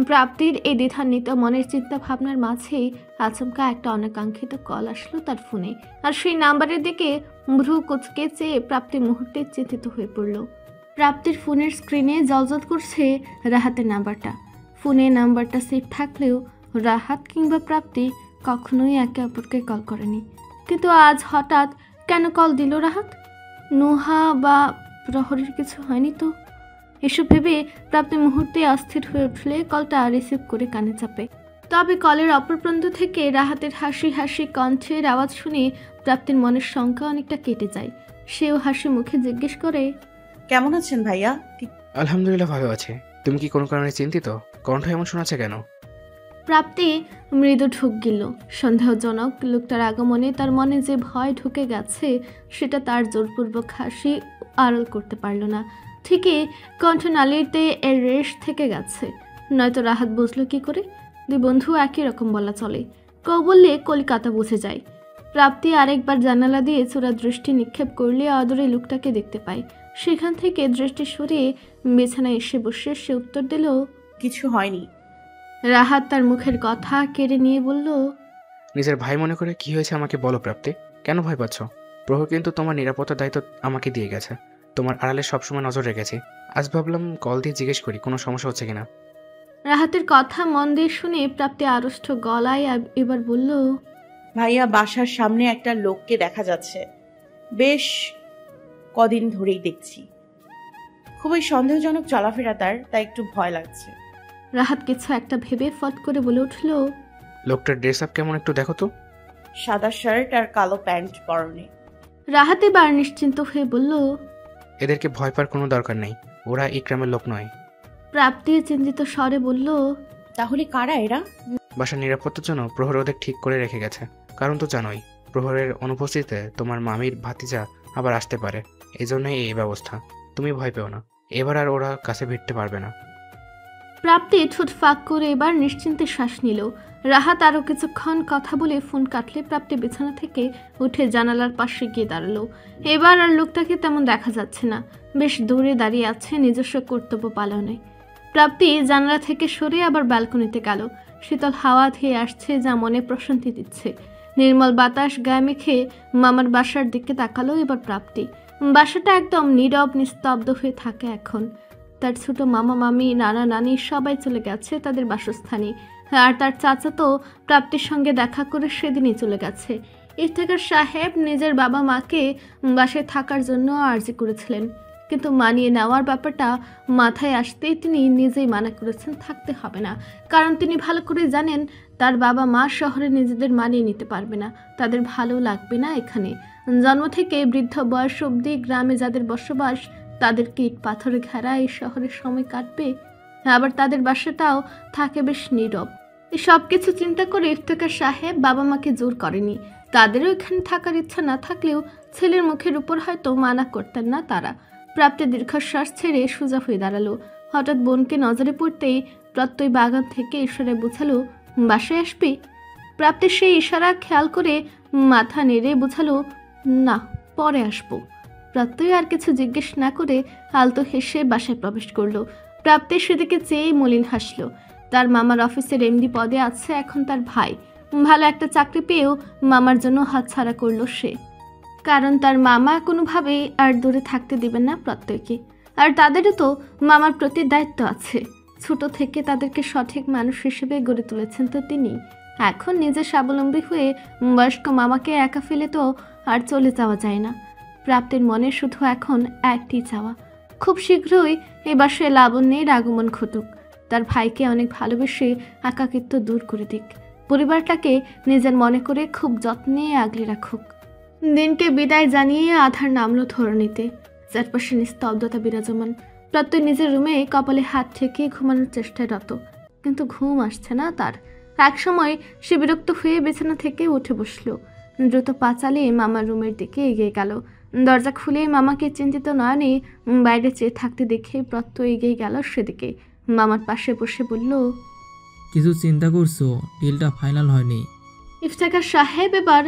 প্রাপ্তির এই দ্বিধান্বিত মনের চিন্তা ভাবনার মাঝেই আচমকা একটা অনাকাঙ্ক্ষিত কল আসলো তার ফোনে। আর সেই নাম্বারের দিকে ভ্রু কুচকে চেয়ে প্রাপ্তি মুহূর্তে চিন্তিত হয়ে পড়ল। প্রাপ্তির ফোনের স্ক্রিনে জলজল করছে রাহাতের নাম্বারটা। ফোনে নাম্বারটা সেভ থাকলেও রাহাত কিংবা প্রাপ্তি কখনোই একে অপরকে কল করেনি। কিন্তু আজ হঠাৎ কেন কল দিল রাহাত? নুহা বা প্রহরের কিছু হয়নি তো? এসব ভেবে প্রাপ্তি মুহূর্তে অস্থির হয়ে উঠলে কলটা রিসিভ করে কানে চাপে। তবে কলের অপর প্রান্ত থেকে রাহাতের হাসি হাসি কণ্ঠের আওয়াজ শুনে প্রাপ্তির মনের শঙ্কা অনেকটা কেটে যায়। সেও হাসি মুখে জিজ্ঞেস করে, কেমন আছেন ভাইয়া? আলহামদুলিল্লাহ ভালো আছে। তুমি কি কোনো কারণে চিন্তিত? কণ্ঠ এমন শোনাচ্ছে কেন? প্রাপ্তি মৃদু ঢুক গেল। সন্দেহজনক লোকটার আগমনে তার মনে যে ভয় ঢুকে গেছে সেটা তার জোরপূর্বক হাসি আড়াল করতে পারল না। ঠিকই কণ্ঠনালীতে এর রেশ থেকে গেছে, নয়তো রাহাত বুঝলো কি করে? দুই বন্ধু একই রকম বলা চলে, কেউ বললে কলিকাতা বুঝে যায়। প্রাপ্তি আরেকবার জানালা দিয়ে চোরা দৃষ্টি নিক্ষেপ করলে আদরে লোকটাকে দেখতে পায়। সেখান থেকে দৃষ্টি সরিয়ে বিছানায় এসে বসে সে উত্তর দিল, কিছু হয়নি। রাহাত তার মুখের কথা কেড়ে নিয়ে বলল, নিজের ভাই মনে করে কি হয়েছে আমাকে বলো প্রাপ্তি। কেন ভয় পাচ্ছ? প্রহর কিন্তু তোমার নিরাপত্তার দায়িত্ব আমাকে দিয়ে গেছে। তোমার আড়ালে সবসময় নজর রেখেছি। আজ ভাবলাম কল দিয়ে জিজ্ঞেস করি কোনো সমস্যা হচ্ছে কিনা। রাহাতের কথা মন দিয়ে শুনে প্রাপ্তি আড়ষ্ট গলায় এবার বলল, ভাইয়া বাসার সামনে একটা লোককে দেখা যাচ্ছে, বেশ কদিন ধরেই দেখছি। খুবই সন্দেহজনক চলাফেরা তার, তাই একটু ভয় লাগছে। রাহাত কিছু একটা ভেবে ফট করে বলে উঠল, লোকটার ড্রেস আপ কেমন একটু দেখো তো। সাদা শার্ট আর কালো প্যান্ট পরনে। রাহাত এবার নিশ্চিন্ত হয়ে বলল, এদেরকে ভয় পাওয়ার কোনো দরকার নেই, ওরা ইকরামের লোক নয়। প্রাপ্তি চিন্তিত স্বরে বলল, তাহলে কারা এরা? বাসার নিরাপত্তার জন্য প্রহর ওদের ঠিক করে রেখে গেছে। কারণ তো জানোই, প্রহরের অনুপস্থিতিতে তোমার মামির ভাতিজা আবার আসতে পারে, এই জন্যই এই ব্যবস্থা। তুমি ভয় পেও না, এবার আর ওরা কাছে ভিড়তে পারবে না। প্রাপ্তি ঠোঁট ফাঁক করে এবার নিশ্চিন্তে শ্বাস নিল। রাহাত আরও কিছুক্ষণ কথা বলে ফোন কাটলে প্রাপ্তি বিছানা থেকে উঠে জানালার পাশে গিয়ে দাঁড়ালো। এবার আর লোকটাকে তেমন দেখা যাচ্ছে না, বেশ দূরে দাঁড়িয়ে আছে নিজস্ব কর্তব্য পালনে। প্রাপ্তি জানালা থেকে সরে আবার ব্যালকনিতে গেল। শীতল হাওয়া ধেয়ে আসছে, যা মনে প্রশান্তি দিচ্ছে। নির্মল বাতাস গায়ে মেখে মামার বাসার দিকে তাকালো এবার প্রাপ্তি। বাসাটা একদম নীরব নিস্তব্ধ হয়ে থাকে এখন। তার ছোট মামা মামি নানা নানি সবাই চলে গেছে তাদের বাসস্থানে। আর তার চাচা তো প্রাপ্তির সঙ্গে দেখা করে সেদিনই চলে গেছে। ইফতেখার সাহেব নিজের বাবা মাকে বাসায় থাকার জন্য আর্জি করেছিলেন, কিন্তু মানিয়ে নেওয়ার ব্যাপারটা মাথায় আসতেই তিনি নিজেই মানা করেছেন থাকতে হবে না। কারণ তিনি ভালো করে জানেন তার বাবা মা শহরে নিজেদের মানিয়ে নিতে পারবে না, তাদের ভালো লাগবে না এখানে। জন্ম থেকে বৃদ্ধ বয়স অবধি গ্রামে যাদের বসবাস, তাদেরকে ইট পাথরে ঘেরা এই শহরের সময় কাটবে। আবার তাদের বাসাটাও থাকে বেশ নীরব। এই সব কিছু চিন্তা করে ইফতেখার সাহেব বাবা মাকে জোর করেনি। তাদেরও এখানে থাকার ইচ্ছা না থাকলেও ছেলের মুখের উপর হয়তো মানা করতেন না তারা। প্রাপ্তি দীর্ঘশ্বাস ছেড়ে সোজা হয়ে দাঁড়ালো। হঠাৎ বোনকে নজরে পড়তেই প্রত্যয় বাগান থেকে ইশারায় বোঝালো বাসায় আসবি। প্রাপ্তির সেই ইশারা খেয়াল করে মাথা নেড়ে বোঝালো না, পরে আসবো। প্রত্যয় আর কিছু জিজ্ঞেস না করে আলতো হেসে বাসায় প্রবেশ করলো। প্রাপ্তির সেদিকে চেয়েই মলিন হাসলো। তার মামার অফিসের এমডি পদে আছে এখন তার ভাই। ভালো একটা চাকরি পেয়েও মামার জন্য হাতছাড়া করলো সে, কারণ তার মামা কোনোভাবেই আর দূরে থাকতে দেবেন না প্রত্যয়কে। আর তাদেরও তো মামার প্রতি দায়িত্ব আছে। ছোট থেকে তাদেরকে সঠিক মানুষ হিসেবে গড়ে তুলেছেন তো তিনি। এখন নিজে স্বাবলম্বী হয়ে বয়স্ক মামাকে একা ফেলে তো আর চলে যাওয়া যায় না। প্রাপ্তির মনে শুধু এখন একটি চাওয়া, খুব শীঘ্রই এই বাসায় লাবণ্যের আগমন ঘটুক। তার ভাইকে অনেক ভালোবেসে একাকিত্ব দূর করে দিক, পরিবারটাকে নিজের মনে করে খুব যত্নে আগলে রাখুক। দিনকে বিদায় জানিয়ে আধার নামলো ধরণীতে। চারপাশে নিস্তব্ধতা বিরাজমান। প্রত্যয় নিজের রুমে কপালে হাত ঠেকিয়ে ঘুমানোর চেষ্টায় রত, কিন্তু ঘুম আসছে না তার। একসময় সে বিরক্ত হয়ে বিছানা থেকে উঠে বসলো। দ্রুত পা চালিয়ে মামার রুমের দিকে এগিয়ে গেল। দরজা খুলে মামাকে চিন্তিত নয়নে বাইরে চেয়ে থাকতে দেখে প্রত্যয় এগিয়ে গেল সেদিকে। মামার পাশে বসে বলল, কিছু চিন্তা করছো? ডিলটা ফাইনাল হয়নি। ইফতেখার সাহেব এবার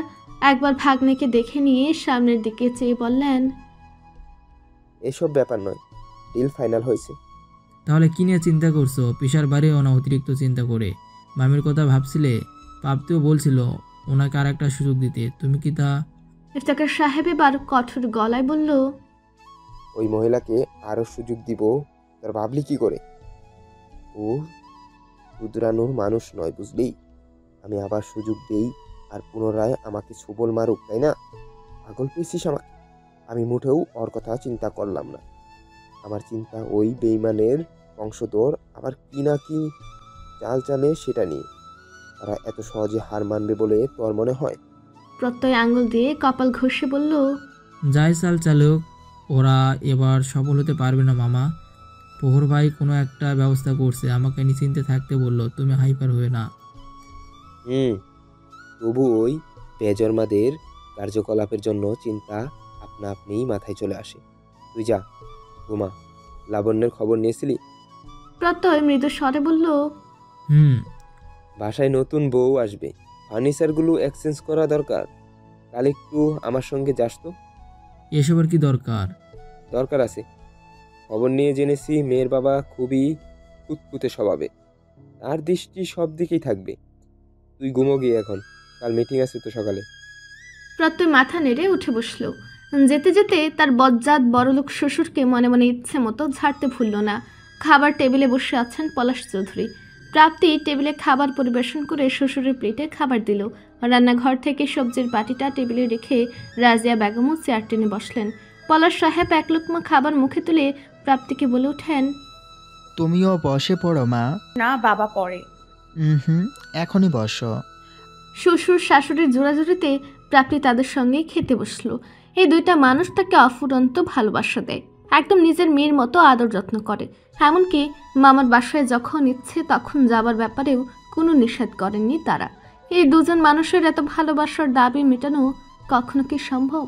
একবার ভাগ্নেকে দেখে নিয়ে সামনের দিকে চেয়ে বললেন, এসব ব্যাপার নয়, ডিল ফাইনাল হয়েছে। তাহলে কি নিয়ে চিন্তা করছো? পেশার বাইরেও না অতিরিক্ত চিন্তা করে। মামির কথা ভাবছিলে? প্রাপ্তিও বলছিল ওনাকে আর একটা সুযোগ দিতে, তুমি কি তা? ইফতেখার সাহেব এবার কঠোর গলায় বলল, ওই মহিলাকে আরও সুযোগ দিব তার ভাবলি কি করে? ও শুধরানোর মানুষ নয়, বুঝলি? আমি আবার সুযোগ দেই আর পুনরায় আমাকে সুবল মারুক, তাই না? পাগল পেয়েছিস আমাকে? আমি মুঠেও ওর কথা চিন্তা করলাম না। আমার চিন্তা ওই বেইমানের বংশধর আবার কি না কি চাল চালে সেটা নিয়ে। তারা এত সহজে হার মানবে বলে তোর মনে হয়? প্রত্যয় আঙ্গুল দিয়ে কপাল ঘষে বলল, যাই চাল চালুক, ওরা এবার সফল হতে পারবে না মামা। প্রহর ভাই কোনো একটা ব্যবস্থা করছে, আমাকে নিশ্চিন্তে থাকতে বললো, তুমি হাইপার হয়ে না। তবু ওই বেজন্মাদের কার্যকলাপের জন্য চিন্তা আপনা আপনিই মাথায় চলে আসে। তুই যা ঘুমা। লাবণ্যের খবর নিয়েছিলি? প্রত্যয় মৃদু স্বরে বলল, বাসায় নতুন বউ আসবে, ফার্নিচারগুলো এক্সচেঞ্জ করা দরকার। কাল একটু আমার সঙ্গে যাস তো। এসবের কি দরকার? দরকার আছে। খবর নিয়ে জেনেছি মেয়ের বাবা খুবই কুতকুতে স্বভাবে, তার দৃষ্টি সব দিকেই থাকবে। তুই ঘুমো গিয়ে এখন, কাল মিটিং আছে তো সকালে। প্রত্যয় মাথা নেড়ে উঠে বসলো। যেতে যেতে তার বজ্জাত বড়লোক শ্বশুরকে মনে মনে ইচ্ছে মতো ঝাড়তে ভুলল না। খাবার টেবিলে বসে আছেন পলাশ চৌধুরী। প্রাপ্তি টেবিলে খাবার পরিবেশন করে শ্বশুরের প্লেটে খাবার দিল। রান্নাঘর থেকে সবজির বাটিটা টেবিলে রেখে রাজিয়া বেগমও চেয়ার টেনে বসলেন। পলাশ সাহেব এক লোকমা খাবার মুখে তুলে প্রাপ্তিকে বলে ওঠেন, তুমিও বসে পড়ো মা। না বাবা, পরে। এখনই বসো। শ্বশুর শাশুড়ির জোড়াজুড়িতে প্রাপ্তি তাদের সঙ্গে খেতে বসলো। এই দুইটা মানুষ তাকে অফুরন্ত ভালোবাসা দেয়, একদম নিজের মেয়ের মতো আদর যত্ন করে। এমনকি মামার বাসায় যখন ইচ্ছে তখন যাবার ব্যাপারেও কোনো নিষেধ করেননি তারা। এই দুজন মানুষের এত ভালোবাসার দাবি মেটানো কখনো কি সম্ভব?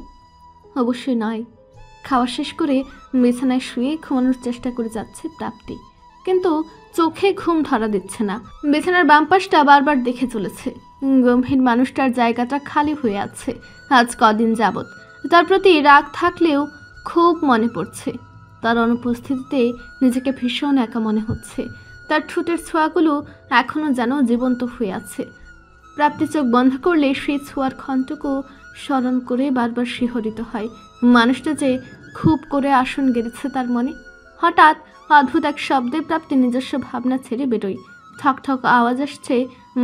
অবশ্যই নয়। খাওয়া শেষ করে বিছানায় শুয়ে ঘুমানোর চেষ্টা করে যাচ্ছে প্রাপ্তি, কিন্তু চোখে ঘুম ধরা দিচ্ছে না। বিছানার বাম পাশটা বারবার দেখে চলেছে। গম্ভীর মানুষটার জায়গাটা খালি হয়ে আছে আজ কদিন যাবৎ। তার প্রতি রাগ থাকলেও খুব মনে পড়ছে। তার অনুপস্থিতিতে নিজেকে ভীষণ একা মনে হচ্ছে। তার ঠোঁটের ছোঁয়াগুলো এখনও যেন জীবন্ত হয়ে আছে। প্রাপ্তি চোখ বন্ধ করলে সেই ছোঁয়ার ক্ষণটুকু স্মরণ করে বারবার শিহরিত হয়। মানুষটা যে খুব করে আসন গেড়েছে তার মনে। হঠাৎ অদ্ভুত এক শব্দে প্রাপ্তি নিজস্ব ভাবনা ছেড়ে বেরোয়। ঠক ঠক আওয়াজ আসছে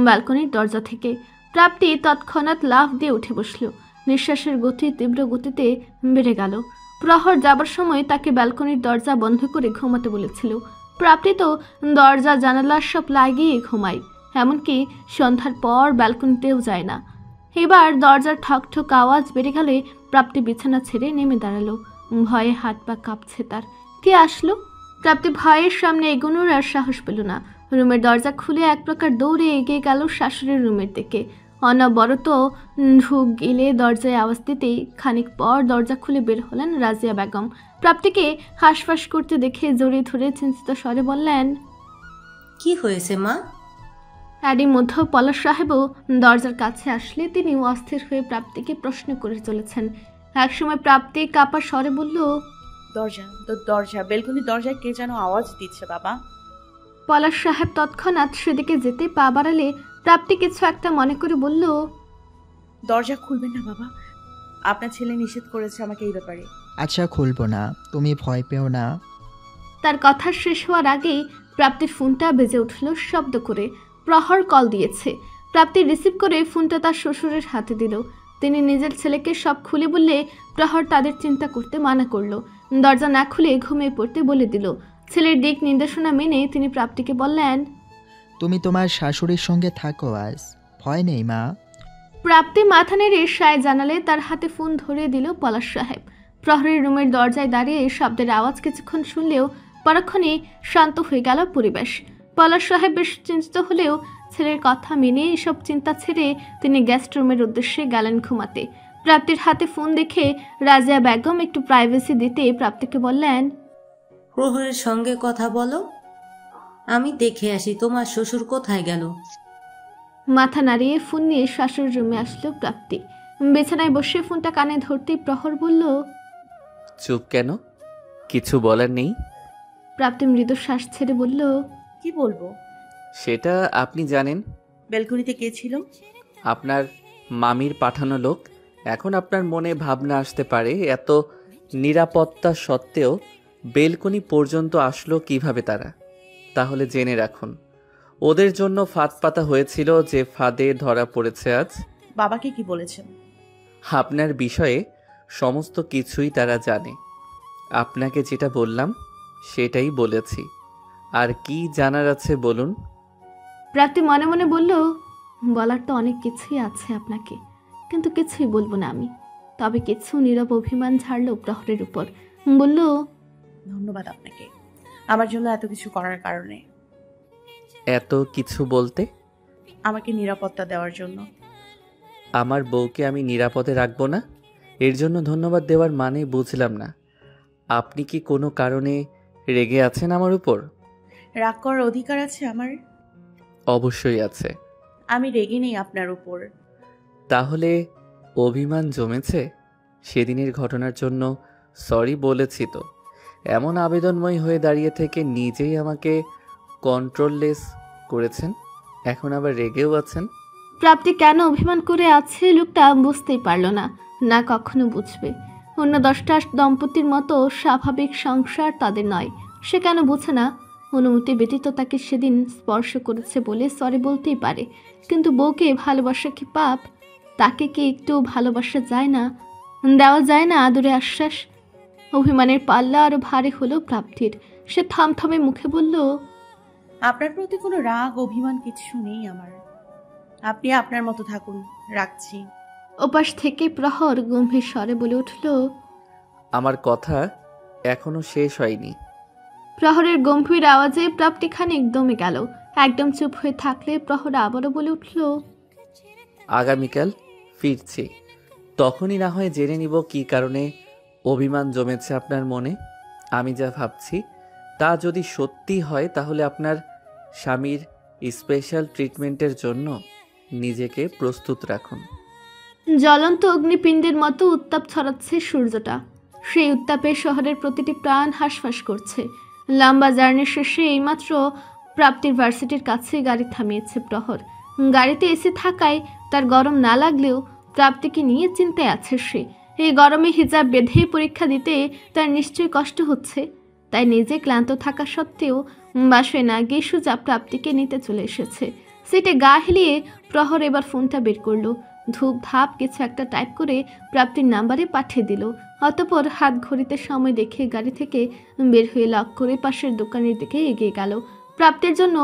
ব্যালকনির দরজা থেকে। প্রাপ্তি তৎক্ষণাৎ লাফ দিয়ে উঠে বসল। নিঃশ্বাসের গতি তীব্র গতিতে বেড়ে গেল। প্রহর যাবার সময় তাকে ব্যালকনির দরজা বন্ধ করে ঘুমাতে বলেছিল। প্রাপ্তি তো দরজা জানালা সব লাগিয়ে ঘুমায়, এমনকি সন্ধ্যার পর ব্যালকনিতেও যায় না। এবার দরজার ঠক ঠক আওয়াজ বেড়ে গেলে প্রাপ্তি বিছানা ছেড়ে নেমে দাঁড়ালো। ভয়ে হাত পা কাঁপছে তার। কে আসলো? প্রাপ্তি ভয়ের সামনে এগোনোর আর সাহস পেল না। রুমের দরজা খুলে এক প্রকার দৌড়ে এগিয়ে গেল শাশুড়ির রুমের দিকে। অনবরত ঢুক গিলে দরজায় আওয়াজ দিতেই খানিক পর দরজা খুলে বের হলেন রাজিয়া বেগম। প্রাপ্তিকে হাঁসফাঁস করতে দেখে জড়িয়ে ধরে চিন্তিত স্বরে বললেন, কি হয়েছে মা? এরই মধ্যে পলাশ সাহেবও দরজার কাছে আসলে তিনিও অস্থির হয়ে প্রাপ্তিকে প্রশ্ন করে চলেছেন। একসময় প্রাপ্তি কাপা স্বরে বলল, দরজা বেলকনি দরজায় কে যেন আওয়াজ দিচ্ছে বাবা। পলাশ সাহেব তৎক্ষণাৎ সেদিকে যেতে পা বাড়ালে প্রাপ্তি কিছু একটা মনে করে বলল, দরজা খুলবেন না বাবা, আপনার ছেলে নিষেধ করেছে আমাকে এই ব্যাপারে। আচ্ছা খুলবো না, তুমি ভয় পেও না। তার কথা শেষ হওয়ার আগেই প্রাপ্তির ফোনটা বেজে উঠল শব্দ করে। প্রহর কল দিয়েছে। প্রাপ্তি রিসিভ করে ফোনটা তার শ্বশুরের হাতে দিল। তিনি নিজের ছেলেকে সব খুলে বললে প্রহর তাদের চিন্তা করতে মানা করলো। দরজা না খুলে ঘুমিয়ে পড়তে বলে দিল। ছেলের দিক নির্দেশনা মেনে তিনি প্রাপ্তিকে বললেন, তুমি তোমার শাশুড়ির সঙ্গে থাকো আজ, ভয় নেই মা। প্রাপ্তি মাথা নেড়ে সায় জানালে তার হাতে ফোন ধরিয়ে দিল পলাশ সাহেব। প্রহরীর রুমের দরজায় দাঁড়িয়ে শব্দের আওয়াজ কিছুক্ষণ শুনলেও পরক্ষণে শান্ত হয়ে গেল পরিবেশ। পলাশ সাহেব বেশ চিন্তিত হলেও ছেলের কথা মেনে এসব চিন্তা ছেড়ে তিনি গেস্ট রুমের উদ্দেশ্যে গেলেন ঘুমাতে। প্রাপ্তির হাতে ফোন দেখে রাজিয়া বেগম একটু প্রাইভেসি দিতে প্রাপ্তিকে বললেন, প্রহরের সঙ্গে কথা বলো, আমি দেখে আসি তোমার শ্বশুর কোথায় গেল। মাথা নাড়িয়ে ফোন নিয়ে শাশুড়ির রুমে আসলো প্রাপ্তি। বিছানায় বসে ফোনটা কানে ধরতেই প্রহর বলল, চুপ কেন? কিছু বলার নেই? প্রাপ্তি মৃদু শ্বাস ছেড়ে বলল, কি বলবো? সেটা আপনি জানেন। বেলকনিতে কে ছিল? আপনার মামির পাঠানো লোক। এখন আপনার মনে ভাবনা আসতে পারে এত নিরাপত্তা সত্ত্বেও বেলকনি পর্যন্ত আসলো কিভাবে তারা। তাহলে জেনে রাখুন, ওদের জন্য ফাঁদ পাতা হয়েছিল, যে ফাঁদে ধরা পড়েছে আজ। বাবাকে কি বলেছেন? আপনার বিষয়ে সমস্ত কিছুই তারা জানে। আপনাকে যেটা বললাম সেটাই বলেছি। আর কি জানার আছে বলুন। প্রাপ্তি মনে মনে বলল, বলার তো অনেক কিছুই আছে আপনাকে, কিন্তু কিছুই বলবো না আমি। তবে কিছু নীরব অভিমান ঝাড়লো প্রহরের উপর। বলল, ধন্যবাদ আপনাকে আমার জন্য এত কিছু করার কারণে। এত কিছু বলতে? আমাকে নিরাপত্তা দেওয়ার জন্য। আমার বউকে আমি নিরাপদে রাখবো না, এর জন্য ধন্যবাদ দেওয়ার মানে বুঝলাম না। আপনি কি কোনো কারণে রেগে আছেন আমার উপর? রাগ করার অধিকার আছে আমার? অবশ্যই আছে। আমি রেগে নেই আপনার উপর। তাহলে অভিমান জমেছে? সেদিনের ঘটনার জন্য সরি বলেছি তো। এমন আবেদনময় হয়ে দাঁড়িয়ে থেকে নিজেই আমাকে কন্ট্রোললেস করেছেন, এখন আবার রেগেও আছেন। প্রাপ্তি কেন অভিমান করে আছে লোকটা বুঝতেই পারল না, না কখনো বুঝবে। অন্য 10টা দম্পতির মতো স্বাভাবিক সংসার তাদের নয়। সে কেন বুঝে না? অনুমতি ব্যতীত তাকে সেদিন স্পর্শ করেছে বলে সরি বলতেই পারে, কিন্তু বউকে ভালোবাসা কি পাপ? তাকে কি একটু ভালোবাসা যায় না? দেওয়া যায় না আদরে আশ্বাস? অভিমানের পাল্লা আরো ভারী হলো প্রাপ্তির। সে থামথামে মুখে বলল, আপনার প্রতি কোনো রাগ অভিমান কিছু নেই আমার। আপনি আপনার মতো থাকুন, রাখছি। ওপাশ থেকে প্রহর গম্ভীর স্বরে বলে উঠল, আমার কথা এখনো শেষ হয়নি। প্রহরের গম্ভীর আওয়াজে প্রাপ্তি খানিক দমে গেল। একদম চুপ হয়ে থাকলে প্রহর আবারও বলে উঠল, আগামীকাল ফিরছি, তখনই না হয় জেনে নিব কি কারণে অভিমান জমেছে আপনার মনে। আমি যা ভাবছি তা যদি সত্যি হয় তাহলে আপনার স্বামীর স্পেশাল ট্রিটমেন্টের জন্য নিজেকে প্রস্তুত রাখুন। জ্বলন্ত অগ্নিপিণ্ডের মতো উত্তাপ ছড়াচ্ছে সূর্যটা। সেই উত্তাপে শহরের প্রতিটি প্রাণ হাঁসফাঁস করছে। লম্বা জার্নির শেষে এইমাত্র প্রাপ্তির ভার্সিটির কাছে গাড়ি থামিয়েছে প্রহর। গাড়িতে এসি থাকায় তার গরম না লাগলেও প্রাপ্তিকে নিয়ে চিন্তায় আছে সে। এই গরমে হিজাব বেঁধে পরীক্ষা দিতে তার নিশ্চয়ই কষ্ট হচ্ছে। তাই নিজে ক্লান্ত থাকা সত্ত্বেও বাসায় না গিয়ে সোজা প্রাপ্তিকে নিতে চলে এসেছে। সিটে গা হেলিয়ে প্রহর এবার ফোনটা বের করলো। ধূপ ধাপ কিছু একটা টাইপ করে প্রাপ্তির নাম্বারে পাঠিয়ে দিল। অতঃপর হাত ঘড়িতে সময় দেখে গাড়ি থেকে বের হয়ে লক করে পাশের দোকানের দিকে এগিয়ে গেল। প্রাপ্তির জন্য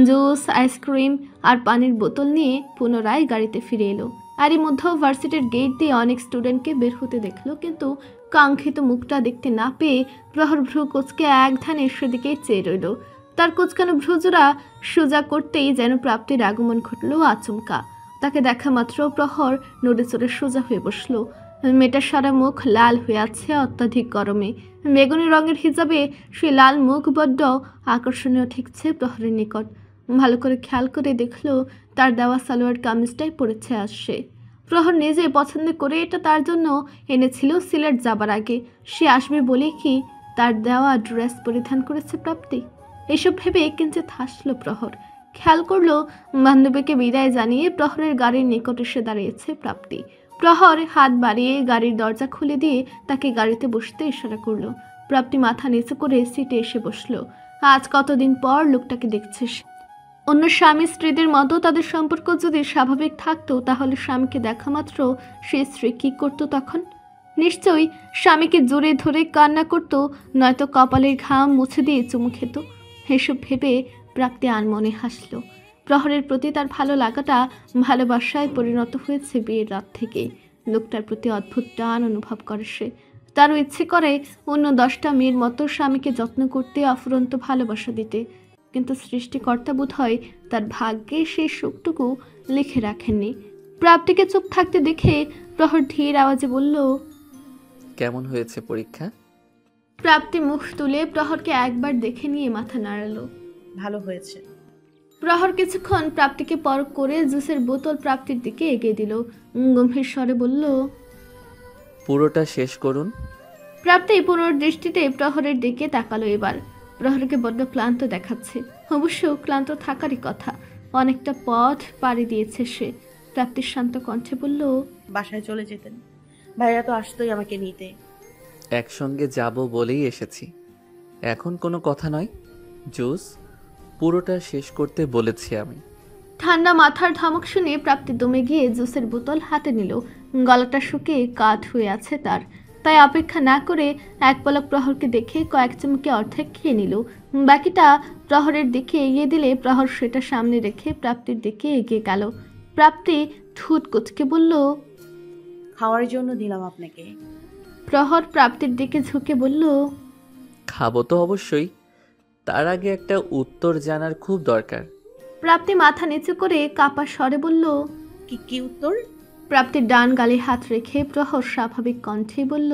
জুস, আইসক্রিম আর পানির বোতল নিয়ে পুনরায় গাড়িতে ফিরে এলো। এরই মধ্যেও ভার্সিটির গেট দিয়ে অনেক স্টুডেন্টকে বের হতে দেখলো, কিন্তু কাঙ্ক্ষিত মুখটা দেখতে না পেয়ে প্রহর ভ্রু কোচকে এক ধ্যানে সেদিকেই চেয়ে রইল। তার কোচকানো ভ্রুজোড়া সোজা করতেই যেন প্রাপ্তির আগমন ঘটল আচমকা। তাকে দেখা মাত্র প্রহর নড়ে চড়ে সোজা হয়ে বসলো। মেয়েটার সারা মুখ লাল হয়ে আছে অত্যাধিক গরমে। বেগুনি রঙের হিজাবে সেই লাল মুখ বড্ড আকর্ষণীয় ঠেকছে প্রহরের নিকট। ভালো করে খেয়াল করে দেখলো তার দেওয়া সালোয়ার কামিজটাই পরেছে আসছে। প্রহর নিজে পছন্দ করে এটা তার জন্য এনেছিল সিলেট যাবার আগে। সে আসবে বলে কি তার দেওয়া ড্রেস পরিধান করেছে প্রাপ্তি? এসব ভেবে কিঞ্চিত হাসল প্রহর। খেয়াল করলো বান্ধবীকে বিদায় জানিয়ে প্রহরের গাড়ির নিকট এসে দাঁড়িয়েছে প্রাপ্তি। প্রহর হাত বাড়িয়ে গাড়ির দরজা খুলে দিয়ে তাকে গাড়িতে বসতে ইশারা করলো। প্রাপ্তি মাথা নিচু করে সিটে এসে বসলো। আজ কতদিন পর লোকটাকে দেখছে সে। অন্য স্বামী স্ত্রীদের মতো তাদের সম্পর্ক যদি স্বাভাবিক থাকতো তাহলে স্বামীকে দেখা মাত্র সে স্ত্রী কি করতো তখন? নিশ্চয়ই স্বামীকে জোরে ধরে কান্না করত, নয়তো কপালের ঘাম মুছে দিয়ে চুমু খেত। এসব ভেবে প্রাপ্তি আনমনে হাসল। প্রহরের প্রতি তার ভালো লাগাটা ভালোবাসায় পরিণত হয়েছে বিয়ের রাত থেকে। লোকটার প্রতি অদ্ভুত টান অনুভব করে সে। তারও ইচ্ছে করে অন্য 10টা মেয়ের মতো স্বামীকে যত্ন করতে, অফুরন্ত ভালোবাসা দিতে, কিন্তু সৃষ্টিকর্তা বোধ হয় তার ভাগ্যে সেই সুখটুকু লিখে রাখেননি। প্রাপ্তিকে চুপ থাকতে দেখে প্রহর ধীর আওয়াজে বলল, কেমন হয়েছে পরীক্ষা? প্রাপ্তি মুখ তুলে প্রহরকে একবার দেখে নিয়ে মাথা নাড়ালো। ভালো হয়েছে। প্রহর কিছুক্ষণ প্রাপ্তিকে পরখ করে জুসের বোতল প্রাপ্তির দিকে এগিয়ে দিল। গম্ভীর স্বরে বলল, পুরোটা শেষ করুন। প্রাপ্তি পুনর্দৃষ্টিতে প্রহরের দিকে তাকালো। এবার প্রহরকে বড্ড ক্লান্ত দেখাচ্ছে। অবশ্য ক্লান্ত থাকারই কথা, অনেকটা পথ পাড়ি দিয়েছে সে। প্রাপ্তির শান্ত কণ্ঠে বলল, বাসায় চলে যেতেন, ভাইরা তো আসতোই আমাকে নিতে। একসঙ্গে যাব বলেই এসেছি, এখন কোনো কথা নয়। জুস পুরোটা শেষ করতে বলেছি আমি। ঠান্ডা মাথার ধমক শুনে প্রাপ্তি দমে গিয়ে জুসের বোতল হাতে নিল। গলাটা শুকিয়ে কাঠ হয়ে আছে তার, তাই অপেক্ষা না করে এক পলক প্রহরকে দেখে কয়েক চুমুকে অর্ধেক খেয়ে নিল। বাকিটা প্রহরের দিকে এগিয়ে দিলে প্রহর সেটা সামনে রেখে প্রাপ্তির দিকে এগিয়ে গেল। প্রাপ্তি ঠোঁট কুচকে বলল, খাওয়ার জন্য দিলাম আপনাকে। প্রহর প্রাপ্তির দিকে ঝুঁকে বলল, খাবো তো অবশ্যই, তার আগে একটা উত্তর জানার খুব দরকার। প্রাপ্তি মাথা নিচু করে কাপা স্বরে বলল, কি উত্তর? প্রাপ্তির ডান গালে হাত রেখে প্রহর স্বাভাবিক কণ্ঠে বলল,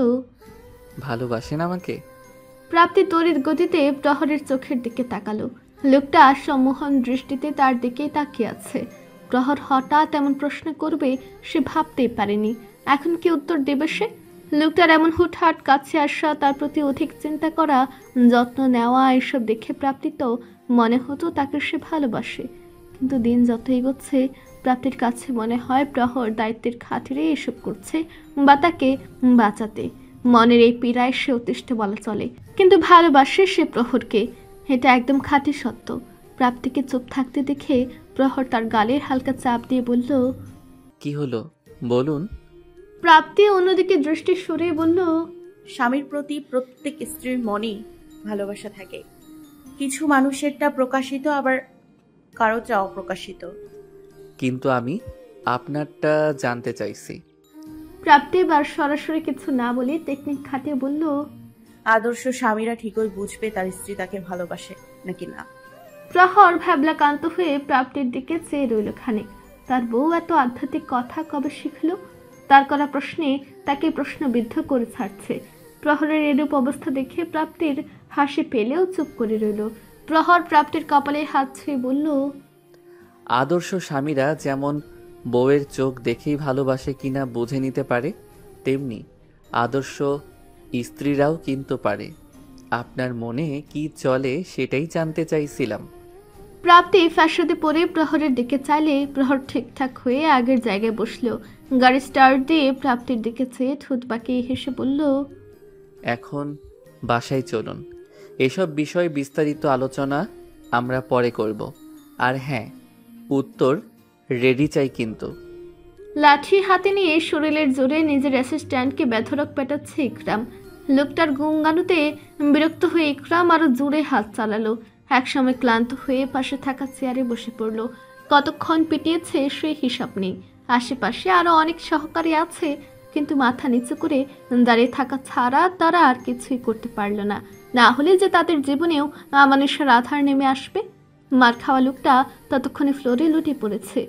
ভালোবাসেন আমাকে? প্রাপ্তি তড়িৎ গতিতে প্রহরের চোখের দিকে তাকালো। লোকটা সম্মোহন দৃষ্টিতে তার দিকেই তাকিয়ে আছে। প্রহর হঠাৎ এমন প্রশ্ন করবে সে ভাবতেই পারেনি। এখন কি উত্তর দেবে সে? লোকটার এমন হুটহাট কাছে আসা, তার প্রতি অধিক চিন্তা করা, যত্ন নেওয়া, এসব দেখে প্রাপ্তি তো মনে হতো তাকে সে ভালোবাসে। কিন্তু দিন যত এগোচ্ছে প্রাপ্তির কাছে মনে হয় প্রহর দায়িত্বের খাতিরে এসব করছে বা তাকে বাঁচাতে। মনের এই পীড়ায় সে অতিষ্ঠ বলা চলে, কিন্তু ভালোবাসে সে প্রহরকে, এটা একদম খাঁটি সত্য। প্রাপ্তিকে চুপ থাকতে দেখে প্রহর তার গালের হালকা চাপ দিয়ে বলল, কি হলো বলুন। প্রাপ্তি অন্যদিকে দৃষ্টি সরিয়ে বলল, স্বামীর প্রতি প্রত্যেক স্ত্রীর মনে ভালোবাসা থাকে। কিছু মানুষেরটা প্রকাশিত, আবার কারোটা অপ্রকাশিত। কিন্তু আমি আপনারটা জানতে চাইছি। প্রাপ্তি এবার সরাসরি কিছু না বলে টেকনিক খাটিয়ে বলল, আদর্শ স্বামীরা ঠিকই বুঝবে তার স্ত্রী তাকে ভালোবাসে নাকি না। প্রহর ভাবলাকান্ত হয়ে প্রাপ্তির দিকে চেয়ে রইল খানিক। তার বউ এত আধ্যাত্মিক কথা কবে শিখল? তার করা প্রশ্নে তাকে প্রশ্নবিদ্ধ করে ছাড়ছে। প্রহরের এরূপ অবস্থা দেখে প্রাপ্তির হাসি পেলেও চুপ করে রইল। প্রহর প্রাপ্তির কপালে হাত ছুঁয়ে বলল, আদর্শ স্বামীরা যেমন বউয়ের চোখ দেখেই ভালোবাসে কিনা বুঝে নিতে পারে, তেমনি আদর্শ স্ত্রীরাও কিন্তু পারে। আপনার মনে কি চলে সেটাই জানতে চাইছিলাম। প্রাপ্তি ফ্যাশনে পরে প্রহরের দিকে চাইলে প্রহর ঠিকঠাক হয়ে আগের জায়গায় বসলো। গাড়ি স্টার্ট দিয়ে প্রাপ্তির দিকে চেয়ে ঠোঁট বাঁকিয়ে হেসে বলল, এখন বাসায় চলুন, এসব বিষয় বিস্তারিত আলোচনা আমরা পরে করব। আর হ্যাঁ, উত্তর রেডি চাই কিন্তু। লাঠি হাতে নিয়ে শরীরের জোরে নিজের অ্যাসিস্ট্যান্টকে বেধড়ক পেটাচ্ছে ইকরাম। লোকটার গুঙ্গানুতে বিরক্ত হয়ে ইকরাম আরো জোরে হাত চালালো। একসময় ক্লান্ত হয়ে পাশে থাকা চেয়ারে বসে পড়ল। কতক্ষণ পিটিয়েছে সে হিসাব নেই। আশেপাশে আরো অনেক সহকারী আছে, কিন্তু মাথা নিচু করে দাঁড়িয়ে থাকা ছাড়া তারা আর কিছুই করতে পারল না। না হলে যে তাদের জীবনেও আমানুষের আধার নেমে আসবে। মার খাওয়া লোকটা ততক্ষণে ফ্লোরে লুটে পড়েছে।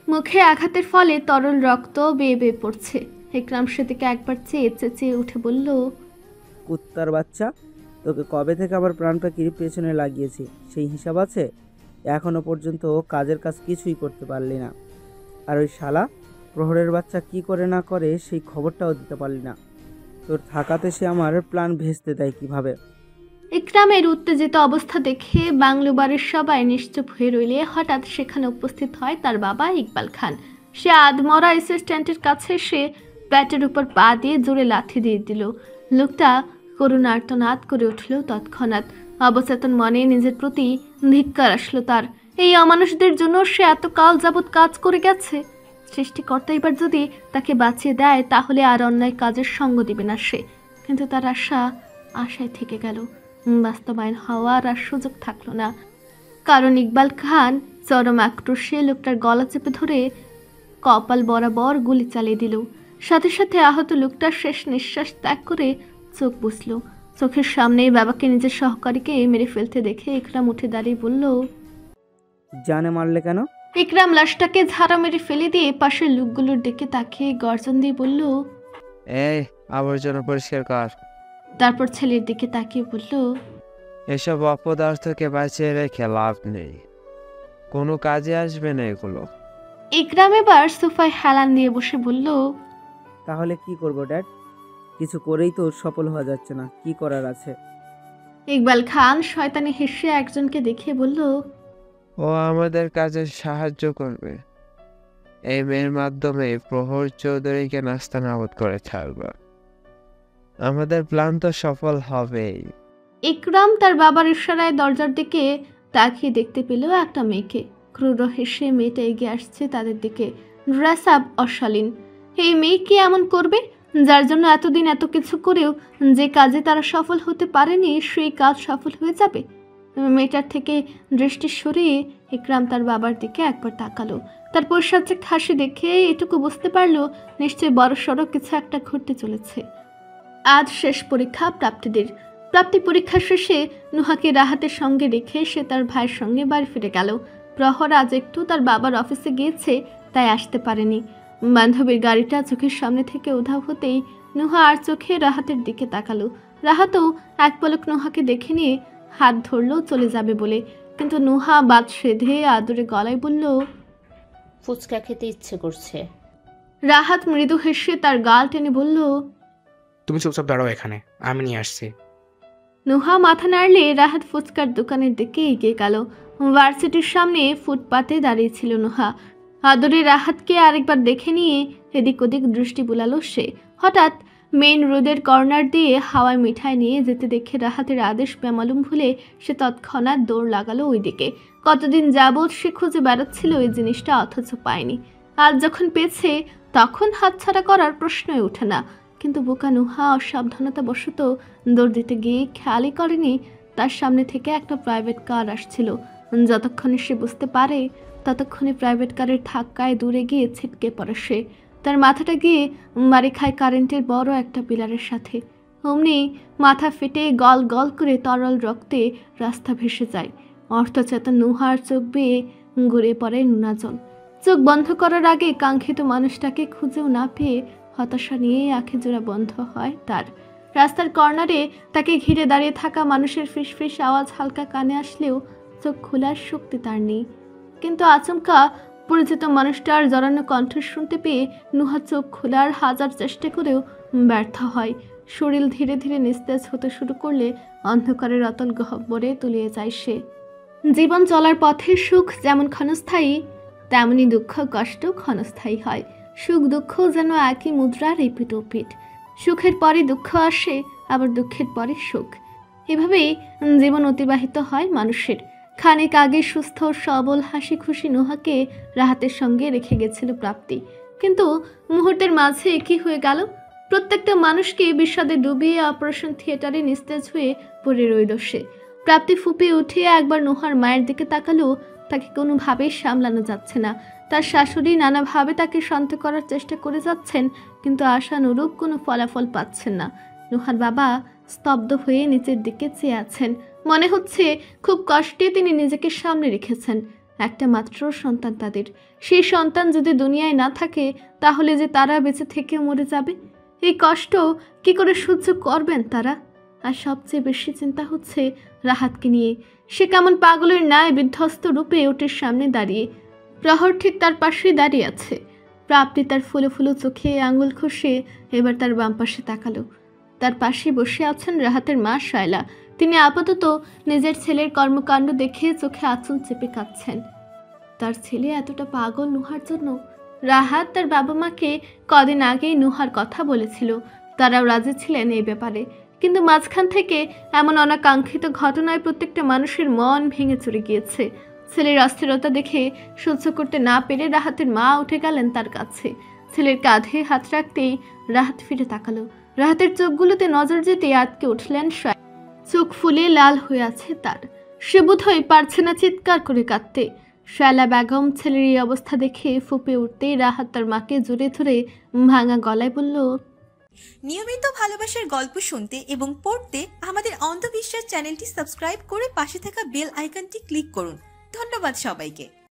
মুখে আঘাতের ফলে তরল রক্ত বেয়ে বেয়ে পড়ছে। ইকরাম সেদিকে একবার চেয়ে চেঁচিয়ে উঠে বলল, কুত্তার বাচ্চা, তোকে কবে থেকে আবার প্রাণ পাখির পেছনে লাগিয়েছি সেই হিসাব আছে? এখনো পর্যন্ত কাজের কাজ কিছুই করতে পারলি না। আর ওই শালা প্রহরের বাচ্চা কি করে না করে সেই খবরটাও দিতে পারলি না। তোর থাকাতে সে আমার প্ল্যান ভেস্তে দেয় কিভাবে? ইকরামের উত্তেজিত অবস্থা দেখে বাংলো বাড়ির সবাই নিশ্চুপ হয়ে রইলে হঠাৎ সেখানে উপস্থিত হয় তার বাবা ইকবাল খান। সে আধমরা অ্যাসিস্ট্যান্টের কাছে এসে ব্যাটের উপর পা দিয়ে জোরে লাথি দিয়ে দিল। লোকটা করুণার্তনাদ করে উঠল। তৎক্ষণাৎ অবচেতন মনে নিজের প্রতি ধিক্কার আসলো তার। এই অমানুষদের জন্য সে এত কাল যাবৎ কাজ করে গেছে। সৃষ্টিকর্তা এবার যদি তাকে বাঁচিয়ে দেয় তাহলে আর অন্যায় কাজের সঙ্গ দিবে না সে। কিন্তু তার আশায় থেকে গেল। বাস্তবায়ন হওয়ার আর সুযোগ থাকলো না, কারণ ইকবাল খান চরম আক্রোশে লোকটার গলা চেপে ধরে কপাল বরাবর গুলি চালিয়ে দিল। সাথে সাথে আহত লোকটার শেষ নিঃশ্বাস ত্যাগ করে চোখ বুঝল। চোখের সামনেই বাবাকে নিজের সহকারীকে মেরে ফেলতে দেখে ইকরাম উঠে দাঁড়িয়ে বলল, জানে মারলে কেন? ইকরাম লাশটাকে ঝাড়া মেরে ফেলে দিয়ে পাশের লোকগুলোর দিকে তাকিয়ে গর্জন দিয়ে বলল, এই আবর্জনা পরিষ্কার কর। তারপর ছেলের দিকে তাকিয়ে বলল, এসব অপদার্থকে বাঁচিয়ে রেখে লাভ নেই, কোনো কাজে আসবে না এগুলো। ইকরাম এবার সোফায় হেলান দিয়ে বসে বলল, তাহলে কি করব ড্যাড? কিছু করেই তো সফল হওয়া যাচ্ছে না, কি করার আছে? ইকবাল খান শয়তানি হেসে একজনকে দেখিয়ে বলল, ও আমাদের কাজে সাহায্য করবে। এই মেয়ের মাধ্যমে প্রহর চৌধুরীকে নাস্তানাবুদ করে ছাড়বে। আমাদের প্ল্যান তো সফল হবেই। ইকরাম তার বাবার ইশারায় দরজার দিকে তাকিয়ে দেখতে পেল একটা মেয়েকে। ক্রুর হেসে মেয়েটা এগিয়ে আসছে তাদের দিকে, ড্রেস আপ অশালীন। এই মেয়ে কি এমন করবে যার জন্য এতদিন এত কিছু করেও যে কাজে তারা সফল হতে পারেনি সেই কাজ সফল হয়ে যাবে? মেয়েটার থেকে দৃষ্টি সরিয়ে ইকরাম তার বাবার দিকে একবার তাকালো। তার পৈশাচিক হাসি দেখে এটুকু বুঝতে পারলো নিশ্চয়ই বড়সড় কিছু একটা ঘটতে চলেছে। আজ শেষ পরীক্ষা প্রাপ্তিদের। প্রাপ্তি পরীক্ষা শেষে নুহাকে রাহাতের সঙ্গে রেখে সে তার ভাইয়ের সঙ্গে বাড়ি ফিরে গেল। প্রহর আজ একটু তার বাবার অফিসে গিয়েছে, তাই আসতে পারেনি। বান্ধবীর গাড়িটা চোখের সামনে থেকে উধাও হতেই নুহা আর চোখে রাহাতের দিকে তাকালো। রাহাতও এক পলক নুহাকে দেখে নিয়ে হাত ধরলো চলে যাবে বলে, কিন্তু নুহা বাদ সেধে আদরে গলায় বলল, ফুচকা খেতে ইচ্ছে করছে। রাহাত মৃদু হেসে তার গাল টেনে বলল, তুমি চুপচাপ দাঁড়াও এখানে, আমি নিয়ে আসছি। নুহা মাথা নাড়লে রাহাত ফুচকার দোকানের দিকে এগিয়ে গেল। ভার্সিটির সামনে ফুটপাতে দাঁড়িয়েছিল নুহা। আদরে রাহাতকে আরেকবার দেখে নিয়ে এদিক ওদিক দৃষ্টি বুলালো সে। হঠাৎ মেইন রোডের কর্নার দিয়ে হাওয়ায় মিঠাই নিয়ে যেতে দেখে রাহাতের আদেশ বেমালুম ভুলে সে তৎক্ষণাৎ দৌড় লাগালো ওই দিকে। কতদিন যাবৎ সে খুঁজে বেড়াচ্ছিল ওই জিনিসটা, অথচ পায়নি। আজ যখন পেয়েছে তখন হাতছাড়া করার প্রশ্নই ওঠে না। কিন্তু বোকা নুহা অসাবধানতা বশত দৌড় দিতে গিয়ে খেয়ালই করেনি তার সামনে থেকে একটা প্রাইভেট কার আসছিল। যতক্ষণে সে বুঝতে পারে ততক্ষণে প্রাইভেট কারের ধাক্কায় দূরে গিয়ে ছিটকে পড়ে সে। তার মাথাটা গিয়ে মারি খায় কারেন্টের বড় একটা পিলারের সাথে। অমনি মাথা ফেটে গল গল করে তরল রক্তে রাস্তা ভেসে যায়। অর্থচেতন নুহার চোখ বেয়ে ঘুরে পড়ে নোনা জল। চোখ বন্ধ করার আগে কাঙ্ক্ষিত মানুষটাকে খুঁজেও না পেয়ে হতাশা নিয়ে আঁখি জোড়া বন্ধ হয় তার। রাস্তার কর্নারে তাকে ঘিরে দাঁড়িয়ে থাকা মানুষের ফিসফিস আওয়াজ হালকা কানে আসলেও চোখ খোলার শক্তি তার নেই। কিন্তু আচমকা পরিচিত মানুষটার জড়ানো কণ্ঠ শুনতে পেয়ে নুহা চোখ খোলার হাজার চেষ্টা করেও ব্যর্থ হয়। শরীর ধীরে ধীরে নিস্তেজ হতে শুরু করলে অন্ধকারের অতল গহ্বরে তলিয়ে যায় সে। জীবন চলার পথে সুখ যেমন ক্ষণস্থায়ী, তেমনি দুঃখ কষ্ট ক্ষণস্থায়ী হয়। সুখ দুঃখ যেন একই মুদ্রার এপিঠ ওপিঠ। সুখের পরে দুঃখ আসে, আবার দুঃখের পরে সুখ। এভাবেই জীবন অতিবাহিত হয় মানুষের। খানিক আগে সুস্থ সবল হাসি খুশি নুহাকে রাহাতের সঙ্গে রেখে গেছিল প্রাপ্তি, কিন্তু মুহূর্তের মাঝে কি হয়ে গেল? প্রত্যেকটা মানুষকে বিষাদে ডুবিয়ে অপারেশন থিয়েটারে নিস্তেজ হয়ে পড়ে রইল সে। প্রাপ্তি ফুপিয়ে উঠে একবার নুহার মায়ের দিকে তাকালো। তাকে কোনোভাবেই সামলানো যাচ্ছে না। তার শাশুড়ি নানাভাবে তাকে শান্ত করার চেষ্টা করে যাচ্ছেন, কিন্তু আশানুরূপ কোনো ফলাফল পাচ্ছেন না। নুহার বাবা স্তব্ধ হয়ে নিচের দিকে চেয়ে আছেন। মনে হচ্ছে খুব কষ্টে তিনি নিজেকে সামনে রেখেছেন। একটা মাত্র সন্তান তাদের। সেই সন্তান যদি দুনিয়ায় না থাকে তাহলে যে তারা বেঁচে থেকে মরে যাবে। এই কষ্ট কি করে সহ্য করবেন তারা? আর সবচেয়ে বেশি চিন্তা হচ্ছে রাহাতকে নিয়ে। সে কেমন পাগলের ন্যায় বিধ্বস্ত রূপে ওটির সামনে দাঁড়িয়ে। প্রহর ঠিক তার পাশেই দাঁড়িয়ে আছে। প্রাপ্তি তার ফুলো ফুলো চোখে আঙুল ঘষে এবার তার বাম পাশে তাকালো। তার পাশে বসে আছেন রাহাতের মা শায়লা। তিনি আপাতত নিজের ছেলের কর্মকাণ্ড দেখে চোখে আঁচল চেপে কাঁদছেন। তার ছেলে এতটা পাগল নুহার জন্য। রাহাত তার বাবা মাকে কদিন আগেই নুহার কথা বলেছিল, তারাও রাজি ছিলেন এই ব্যাপারে। কিন্তু মাঝখান থেকে এমন অনাকাঙ্ক্ষিত ঘটনায় প্রত্যেকটা মানুষের মন ভেঙে চলে গিয়েছে। ছেলের অস্থিরতা দেখে সহ্য করতে না পেরে রাহাতের মা উঠে গেলেন তার কাছে। ছেলের কাঁধে হাত রাখতেই রাহাত ফিরে তাকালো। রাহাতের চোখগুলোতে নজর যেতে আটকে উঠলেন শায়লা। চোখ ফুলে লাল হয়ে আছে তার। সে বোধহয় পারছে না চিৎকার করে কাঁদতে। শায়লা বেগম ছেলের এই অবস্থা দেখে ফুঁপে উঠতেই রাহাত তার মাকে জোরে ধরে ভাঙা গলায় বলল, নিয়মিত ভালোবাসার গল্প শুনতে এবং পড়তে আমাদের অন্ধবিশ্বাস চ্যানেলটি সাবস্ক্রাইব করে পাশে থাকা বেল আইকনটি ক্লিক করুন। ধন্যবাদ সবাইকে।